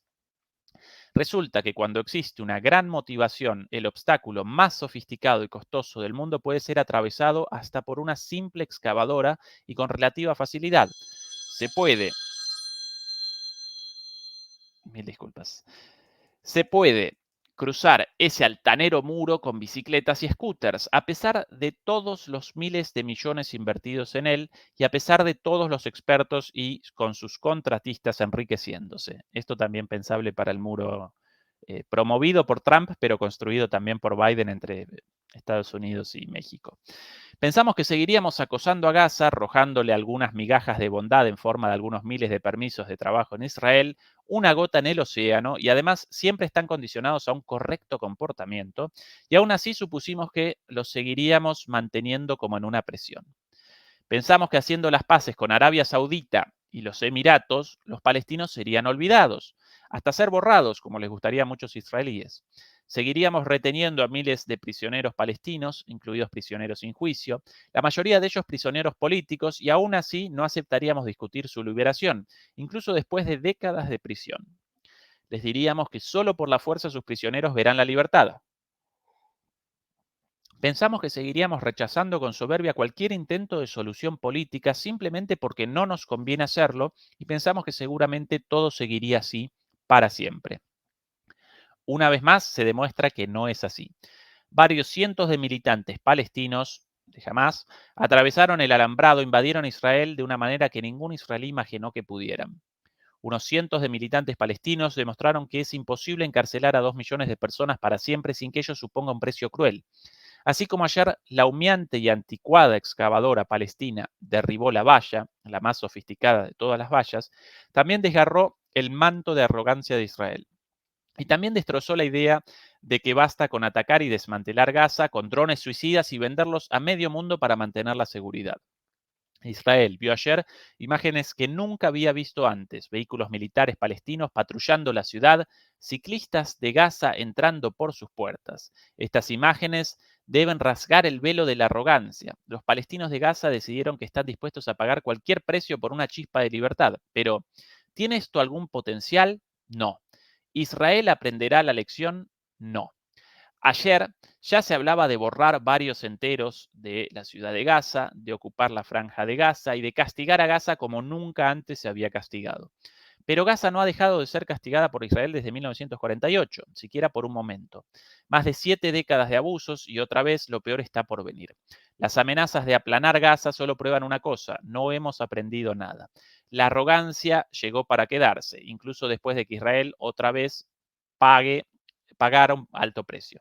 Resulta que cuando existe una gran motivación, el obstáculo más sofisticado y costoso del mundo puede ser atravesado hasta por una simple excavadora y con relativa facilidad. Se puede, mil disculpas, se puede cruzar ese altanero muro con bicicletas y scooters, a pesar de todos los miles de millones invertidos en él y a pesar de todos los expertos y con sus contratistas enriqueciéndose. Esto también pensable para el muro promovido por Trump, pero construido también por Biden entre Estados Unidos y México. Pensamos que seguiríamos acosando a Gaza, arrojándole algunas migajas de bondad en forma de algunos miles de permisos de trabajo en Israel, una gota en el océano, y además siempre están condicionados a un correcto comportamiento, y aún así supusimos que los seguiríamos manteniendo como en una presión. Pensamos que haciendo las paces con Arabia Saudita y los Emiratos, los palestinos serían olvidados, hasta ser borrados, como les gustaría a muchos israelíes. Seguiríamos reteniendo a miles de prisioneros palestinos, incluidos prisioneros sin juicio, la mayoría de ellos prisioneros políticos, y aún así no aceptaríamos discutir su liberación, incluso después de décadas de prisión. Les diríamos que solo por la fuerza sus prisioneros verán la libertad. Pensamos que seguiríamos rechazando con soberbia cualquier intento de solución política simplemente porque no nos conviene hacerlo y pensamos que seguramente todo seguiría así para siempre. Una vez más, se demuestra que no es así. Varios cientos de militantes palestinos de Hamas atravesaron el alambrado, invadieron Israel de una manera que ningún israelí imaginó que pudieran. Unos cientos de militantes palestinos demostraron que es imposible encarcelar a 2 millones de personas para siempre sin que ello suponga un precio cruel. Así como ayer la humeante y anticuada excavadora palestina derribó la valla, la más sofisticada de todas las vallas, también desgarró el manto de arrogancia de Israel. Y también destrozó la idea de que basta con atacar y desmantelar Gaza con drones suicidas y venderlos a medio mundo para mantener la seguridad. Israel vio ayer imágenes que nunca había visto antes, vehículos militares palestinos patrullando la ciudad, ciclistas de Gaza entrando por sus puertas. Estas imágenes deben rasgar el velo de la arrogancia. Los palestinos de Gaza decidieron que están dispuestos a pagar cualquier precio por una chispa de libertad. Pero, ¿tiene esto algún potencial? No. ¿Israel aprenderá la lección? No. Ayer ya se hablaba de borrar varios enteros de la ciudad de Gaza, de ocupar la franja de Gaza y de castigar a Gaza como nunca antes se había castigado. Pero Gaza no ha dejado de ser castigada por Israel desde 1948, siquiera por un momento. Más de 7 décadas de abusos y otra vez lo peor está por venir. Las amenazas de aplanar Gaza solo prueban una cosa: no hemos aprendido nada. La arrogancia llegó para quedarse, incluso después de que Israel otra vez pagara un alto precio.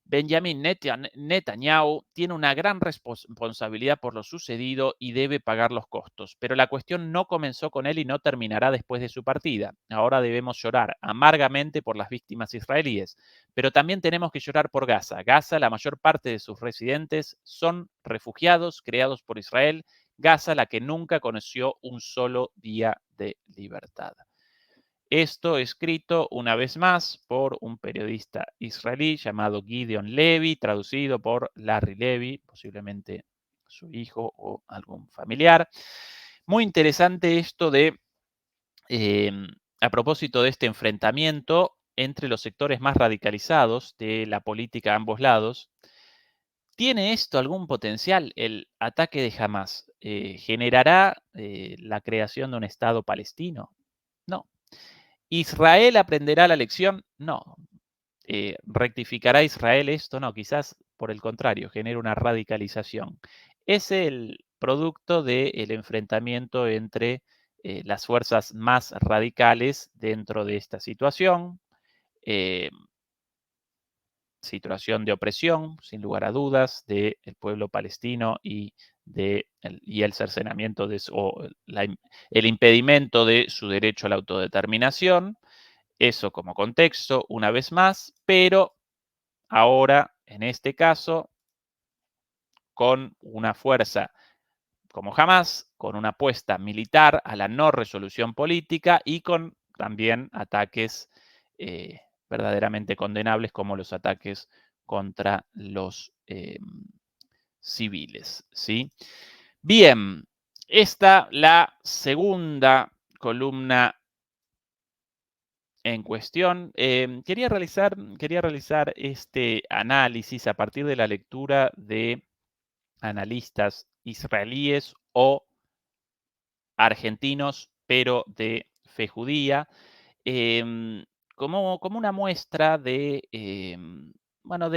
Benjamin Netanyahu tiene una gran responsabilidad por lo sucedido y debe pagar los costos, pero la cuestión no comenzó con él y no terminará después de su partida. Ahora debemos llorar amargamente por las víctimas israelíes, pero también tenemos que llorar por Gaza. Gaza, la mayor parte de sus residentes son refugiados creados por Israel. Gaza, la que nunca conoció un solo día de libertad. Esto escrito una vez más por un periodista israelí llamado Gideon Levy, traducido por Larry Levy, posiblemente su hijo o algún familiar. Muy interesante esto de, a propósito de este enfrentamiento entre los sectores más radicalizados de la política a ambos lados. ¿Tiene esto algún potencial? El ataque de Hamas generará la creación de un Estado palestino. No. ¿Israel aprenderá la lección? No. ¿Rectificará Israel esto? No, quizás por el contrario, genera una radicalización. Es el producto del enfrentamiento entre las fuerzas más radicales dentro de esta situación, eh, situación de opresión, sin lugar a dudas, del pueblo palestino y el cercenamiento el impedimento de su derecho a la autodeterminación. Eso como contexto, una vez más, pero ahora, en este caso, con una fuerza como jamás, con una apuesta militar a la no resolución política y con también ataques verdaderamente condenables como los ataques contra los civiles, ¿sí? Bien, esta la segunda columna en cuestión. Quería realizar este análisis a partir de la lectura de analistas israelíes o argentinos, pero de fe judía, em, como una muestra de, bueno,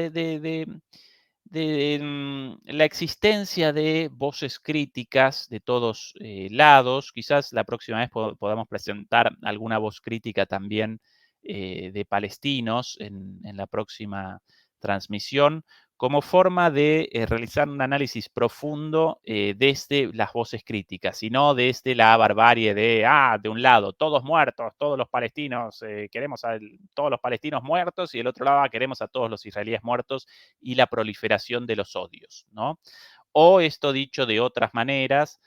la existencia de voces críticas de todos lados. Quizás la próxima vez podamos presentar alguna voz crítica también de palestinos en la próxima transmisión, como forma de realizar un análisis profundo desde las voces críticas, y no desde la barbarie de un lado, todos muertos, todos los palestinos, queremos a todos los palestinos muertos, y del otro lado queremos a todos los israelíes muertos, y la proliferación de los odios, ¿no? O esto dicho de otras maneras,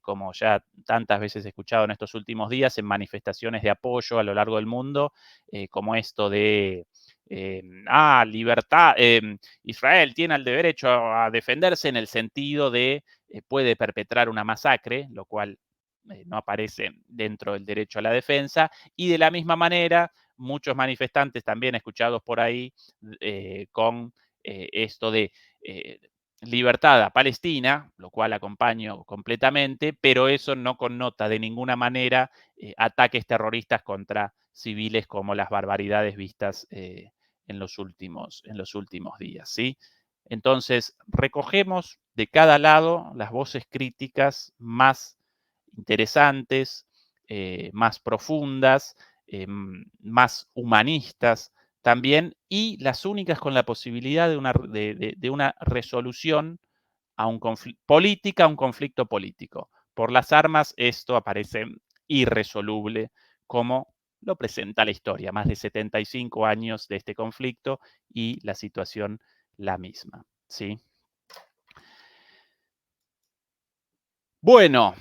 como ya tantas veces he escuchado en estos últimos días en manifestaciones de apoyo a lo largo del mundo, como esto de libertad, Israel tiene el derecho a defenderse en el sentido de puede perpetrar una masacre, lo cual no aparece dentro del derecho a la defensa, y de la misma manera muchos manifestantes también escuchados por ahí con esto de libertad a Palestina, lo cual acompaño completamente, pero eso no connota de ninguna manera ataques terroristas contra civiles como las barbaridades vistas en los últimos días, ¿sí? Entonces, recogemos de cada lado las voces críticas más interesantes, más profundas, más humanistas también, y las únicas con la posibilidad de una resolución a un política a un conflicto político. Por las armas esto aparece irresoluble, como lo presenta la historia, más de 75 años de este conflicto y la situación la misma, ¿sí? Bueno,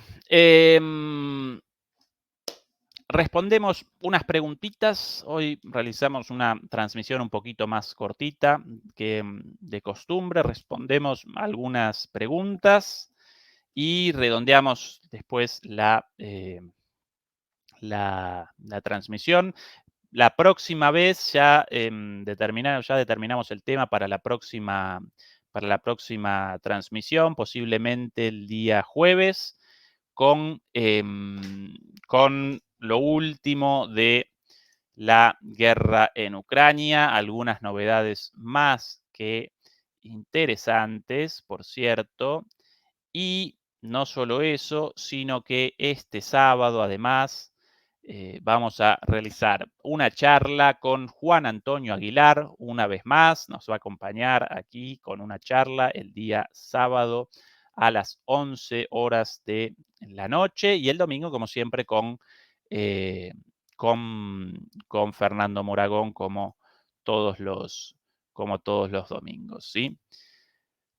respondemos unas preguntitas. Hoy realizamos una transmisión un poquito más cortita que de costumbre. Respondemos algunas preguntas y redondeamos después la transmisión. La próxima vez ya determinamos el tema para la próxima transmisión, posiblemente el día jueves, con lo último de la guerra en Ucrania, algunas novedades más que interesantes, por cierto, y no solo eso, sino que este sábado, además, vamos a realizar una charla con Juan Antonio Aguilar. Una vez más, nos va a acompañar aquí con una charla el día sábado a las 11 horas de la noche, y el domingo, como siempre, eh, con Fernando Moragón, como todos los domingos, ¿sí?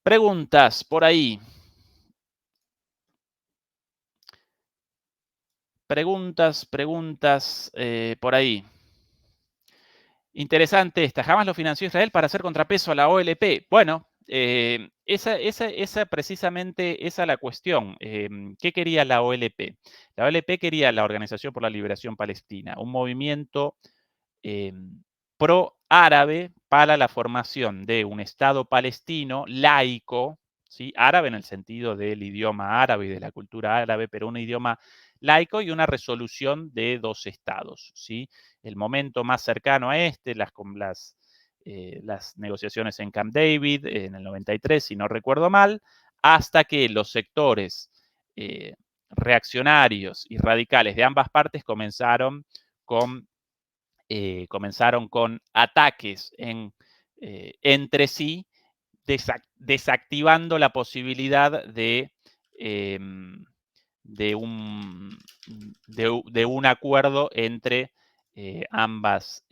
Preguntas por ahí. Preguntas por ahí. Interesante esta. Jamás lo financió Israel para hacer contrapeso a la OLP. Bueno, esa precisamente, esa es la cuestión. ¿Qué quería la OLP? La OLP quería la Organización por la Liberación Palestina, un movimiento pro-árabe para la formación de un Estado palestino laico, ¿sí? Árabe en el sentido del idioma árabe y de la cultura árabe, pero un idioma laico, y una resolución de dos estados, ¿sí? El momento más cercano a las negociaciones en Camp David en el 93, si no recuerdo mal, hasta que los sectores reaccionarios y radicales de ambas partes con ataques entre sí, desactivando la posibilidad de un acuerdo entre ambas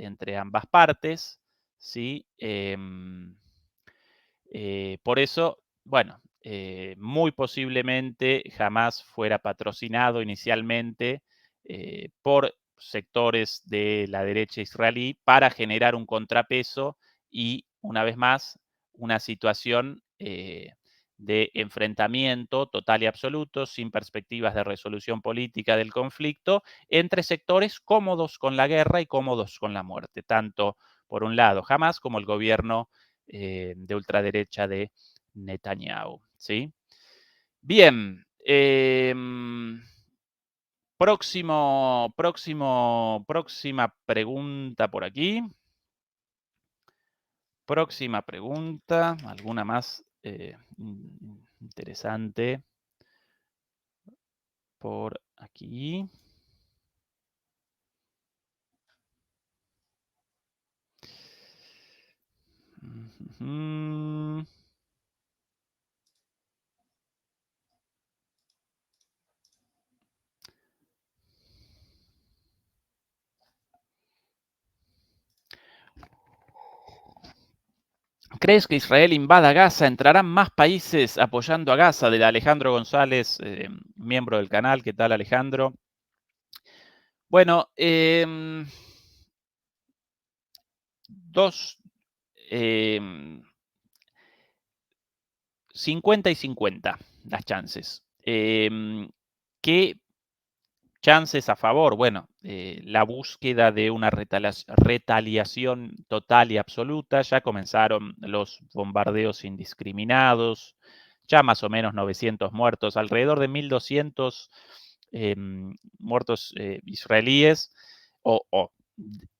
partes, ¿sí? Por eso, bueno, muy posiblemente jamás fuera patrocinado inicialmente por sectores de la derecha israelí para generar un contrapeso y, una vez más, una situación de enfrentamiento total y absoluto, sin perspectivas de resolución política del conflicto, entre sectores cómodos con la guerra y cómodos con la muerte, tanto por un lado Hamas como el gobierno de ultraderecha de Netanyahu, ¿sí? Bien, próxima pregunta por aquí. Próxima pregunta, alguna más interesante por aquí. ¿Crees que Israel invada Gaza? ¿Entrarán más países apoyando a Gaza? De Alejandro González, miembro del canal. ¿Qué tal, Alejandro? Bueno, dos, 50 y 50 las chances. ¿Qué chances a favor? Bueno, la búsqueda de una retaliación total y absoluta. Ya comenzaron los bombardeos indiscriminados, ya más o menos 900 muertos, alrededor de 1.200 muertos israelíes o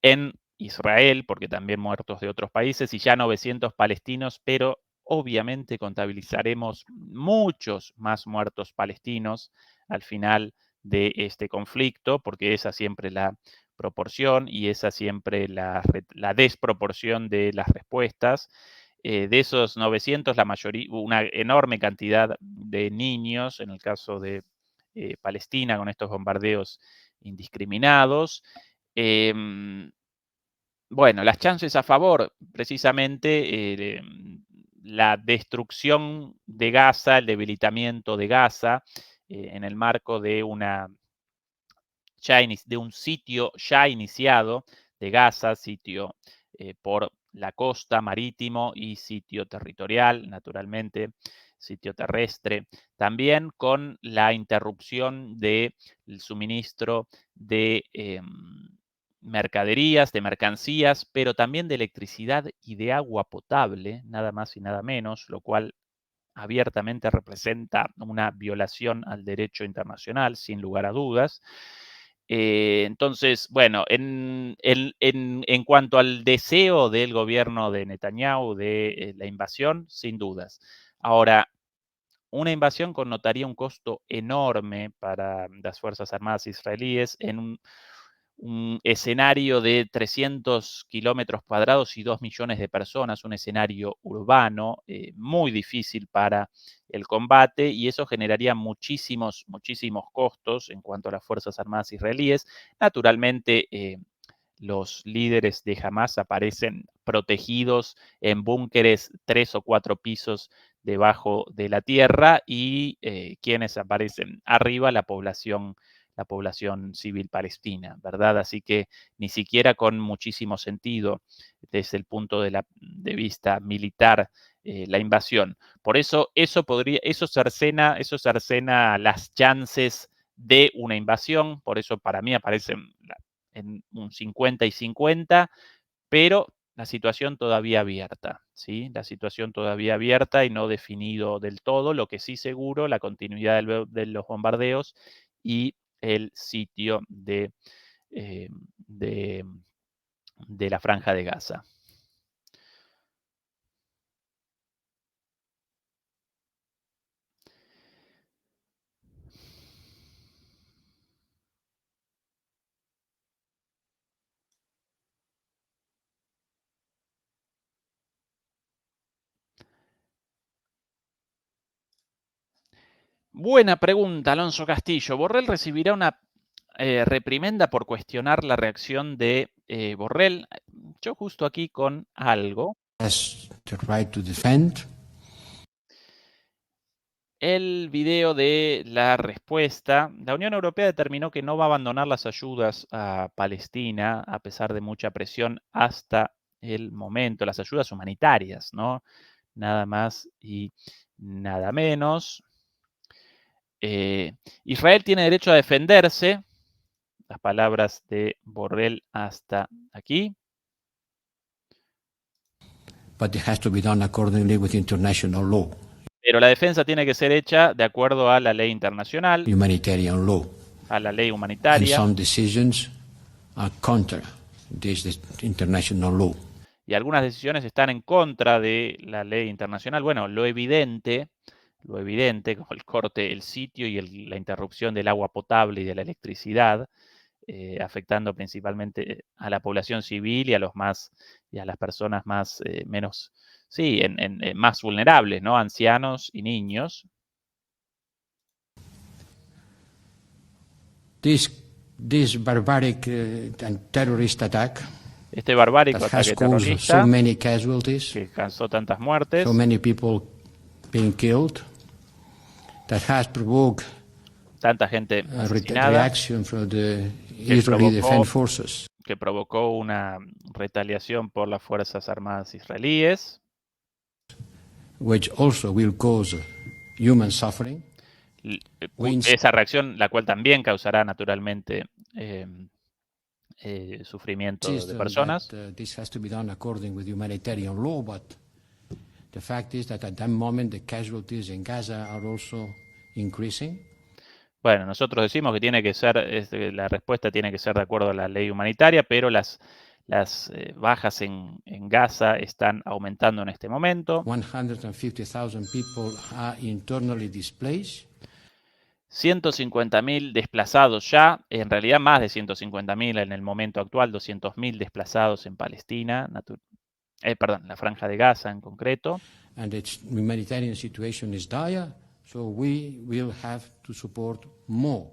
en Israel, porque también muertos de otros países, y ya 900 palestinos, pero obviamente contabilizaremos muchos más muertos palestinos al final de este conflicto, porque esa siempre la proporción y esa siempre la desproporción de las respuestas. De esos 900, la mayoría, una enorme cantidad de niños, en el caso de Palestina, con estos bombardeos indiscriminados. Bueno, las chances a favor, precisamente la destrucción de Gaza, el debilitamiento de Gaza, en el marco de de un sitio ya iniciado de Gaza, sitio por la costa, marítimo y sitio territorial, naturalmente, sitio terrestre. También con la interrupción del suministro de mercaderías, de mercancías, pero también de electricidad y de agua potable, nada más y nada menos, lo cual abiertamente representa una violación al derecho internacional, sin lugar a dudas. Entonces, bueno, en cuanto al deseo del gobierno de Netanyahu de la invasión, sin dudas. Ahora, una invasión connotaría un costo enorme para las Fuerzas Armadas israelíes en un escenario de 300 kilómetros cuadrados y 2 millones de personas, un escenario urbano muy difícil para el combate, y eso generaría muchísimos costos en cuanto a las Fuerzas Armadas israelíes. Naturalmente, los líderes de Hamas aparecen protegidos en búnkeres 3 o 4 pisos debajo de la tierra, y quienes aparecen arriba, la población civil palestina, ¿verdad? Así que ni siquiera con muchísimo sentido desde el punto de vista militar la invasión. Por eso eso cercena las chances de una invasión. Por eso para mí aparecen en un 50 y 50, pero la situación todavía abierta, ¿sí? La situación todavía abierta y no definido del todo. Lo que sí seguro, la continuidad de los bombardeos y el sitio eh, de, de la Franja de Gaza. Buena pregunta, Alonso Castillo. ¿Borrell recibirá una reprimenda por cuestionar la reacción de Borrell? Yo justo aquí con algo. Has the right to defend. el video de la respuesta. La Unión Europea determinó que no va a abandonar las ayudas a Palestina a pesar de mucha presión hasta el momento, las ayudas humanitarias, ¿no? Nada más y nada menos. Israel tiene derecho a defenderse. Las palabras de Borrell hasta aquí. But it has to be done accordingly with international law. Pero la defensa tiene que ser hecha de acuerdo a la ley internacional, Humanitarian law. a la ley And humanitaria. some decisions are contra this international law. Y algunas decisiones están en contra de la ley internacional. Bueno, lo evidente, como el corte, el sitio y la interrupción del agua potable y de la electricidad, afectando principalmente a la población civil y a las personas más menos, sí, más vulnerables, ¿no? Ancianos y niños. This barbaric and terrorist attack Este barbárico that has ataque caused terrorista so many casualties, que causó tantas muertes, so many people being killed, that has provoked tanta gente a asesinada, reaction from the Israeli Defense Forces, que provocó una retaliación por las Fuerzas Armadas israelíes, which also will cause human suffering. Esa reacción, la cual también causará naturalmente sufrimiento de personas. This has to be done according with humanitarian law, but the fact is that at that moment the casualties in Gaza are also increasing. Bueno, nosotros decimos que tiene que ser, la respuesta tiene que ser de acuerdo a la ley humanitaria, pero las bajas en Gaza están aumentando en este momento. 150,000 people are internally displaced. 150.000 desplazados ya, en realidad más de 150.000 en el momento actual, 200.000 desplazados en Palestina, la Franja de Gaza en concreto. And its humanitarian situation is dire, so we will have to support more.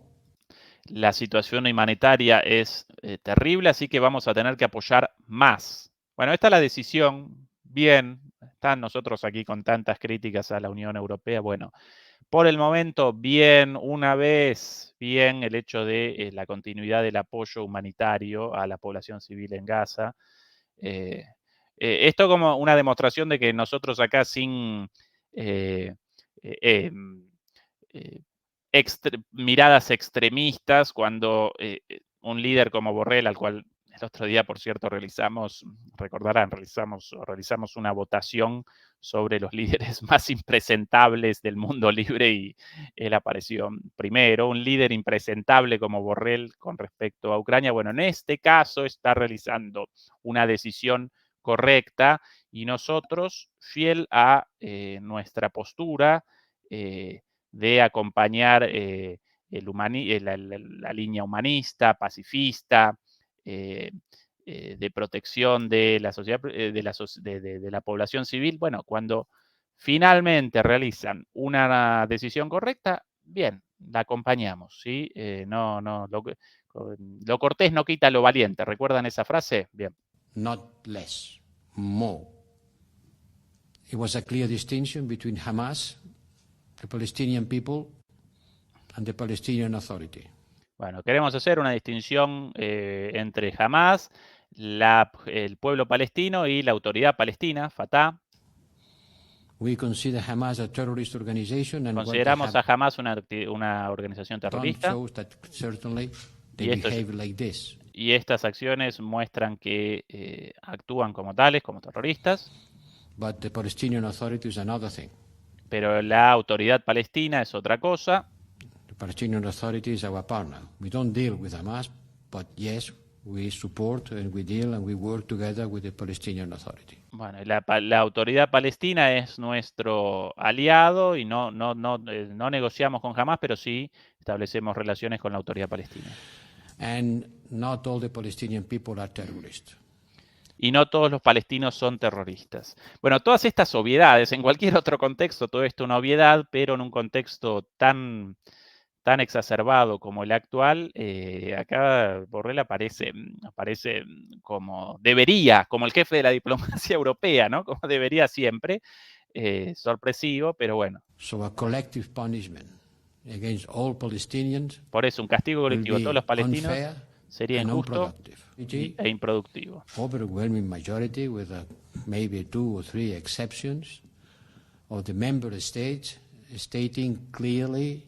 La situación humanitaria es terrible, así que vamos a tener que apoyar más. Bueno, esta es la decisión. Bien, están nosotros aquí con tantas críticas a la Unión Europea. Bueno, por el momento, bien, una vez, bien el hecho de la continuidad del apoyo humanitario a la población civil en Gaza. Esto como una demostración de que nosotros acá sin miradas extremistas, cuando un líder como Borrell, al cual el otro día, por cierto, realizamos una votación sobre los líderes más impresentables del mundo libre y él apareció primero, un líder impresentable como Borrell con respecto a Ucrania. Bueno, en este caso está realizando una decisión correcta y nosotros, fiel a nuestra postura de acompañar la línea humanista, pacifista, de protección de la sociedad, de la población civil. Bueno, cuando finalmente realizan una decisión correcta, bien, la acompañamos, ¿sí? Lo cortés no quita lo valiente. ¿Recuerdan esa frase? Bien. Not less, more. It was a clear distinction between Hamas, the Palestinian people, and the Palestinian Authority. Bueno, queremos hacer una distinción entre Hamas, el pueblo palestino y la autoridad palestina, Fatah. We consider Hamas a terrorist organization and consideramos a Hamas una organización terrorista. Y estas acciones muestran que actúan como tales, como terroristas. But the Palestinian Authority is another thing. Pero la autoridad palestina es otra cosa. The Palestinian Authority is our partner. We don't deal with Hamas, but yes, we support and we deal and we work together with the Palestinian Authority. Bueno, la autoridad palestina es nuestro aliado y no negociamos con Hamas, pero sí establecemos relaciones con la autoridad palestina. And not all the Palestinian people are terrorists. Y no todos los palestinos son terroristas. Bueno, todas estas obviedades, en cualquier otro contexto, todo esto es una obviedad, pero en un contexto tan exacerbado como el actual, acá Borrell aparece como debería, como el jefe de la diplomacia europea, ¿no? Como debería siempre. sorpresivo, pero bueno. So a collective punishment against all Palestinians Por eso, un castigo will colectivo a todos los be palestinos unfair sería and injusto unproductive. e improductivo. Overwhelming majority, with maybe 2 or 3 exceptions, of the member states stating clearly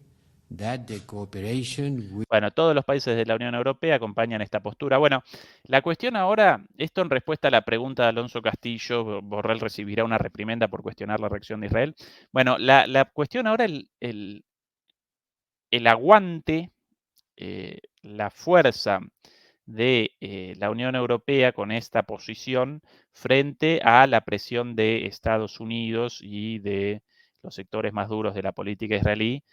that the cooperation with... Bueno, todos los países de la Unión Europea acompañan esta postura. Bueno, la cuestión ahora, esto en respuesta a la pregunta de Alonso Castillo, Borrell recibirá una reprimenda por cuestionar la reacción de Israel. Bueno, la cuestión ahora, el aguante, la fuerza de la Unión Europea con esta posición frente a la presión de Estados Unidos y de los sectores más duros de la política israelí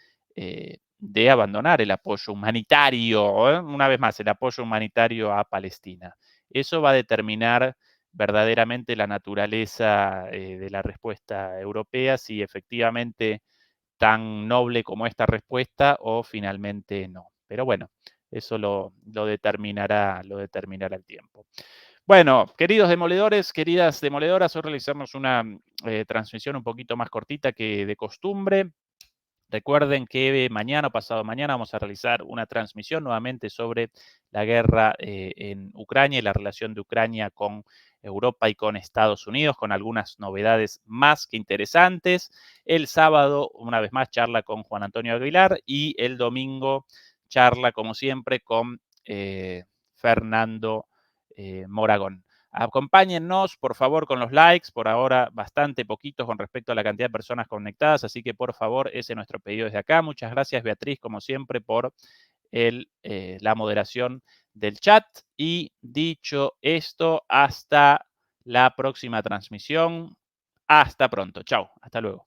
de abandonar el apoyo humanitario, una vez más, el apoyo humanitario a Palestina. Eso va a determinar verdaderamente la naturaleza de la respuesta europea, si efectivamente tan noble como esta respuesta o finalmente no. Pero bueno, eso lo determinará el tiempo. Bueno, queridos demoledores, queridas demoledoras, hoy realizamos una transmisión un poquito más cortita que de costumbre. Recuerden que mañana o pasado mañana vamos a realizar una transmisión nuevamente sobre la guerra en Ucrania y la relación de Ucrania con Europa y con Estados Unidos, con algunas novedades más que interesantes. El sábado, una vez más, charla con Juan Antonio Aguilar y el domingo, charla, como siempre, con Fernando Moragón. Acompáñennos, por favor, con los likes. Por ahora, bastante poquitos con respecto a la cantidad de personas conectadas. Así que, por favor, ese es nuestro pedido desde acá. Muchas gracias, Beatriz, como siempre, por la moderación del chat. Y dicho esto, hasta la próxima transmisión. Hasta pronto. Chao. Hasta luego.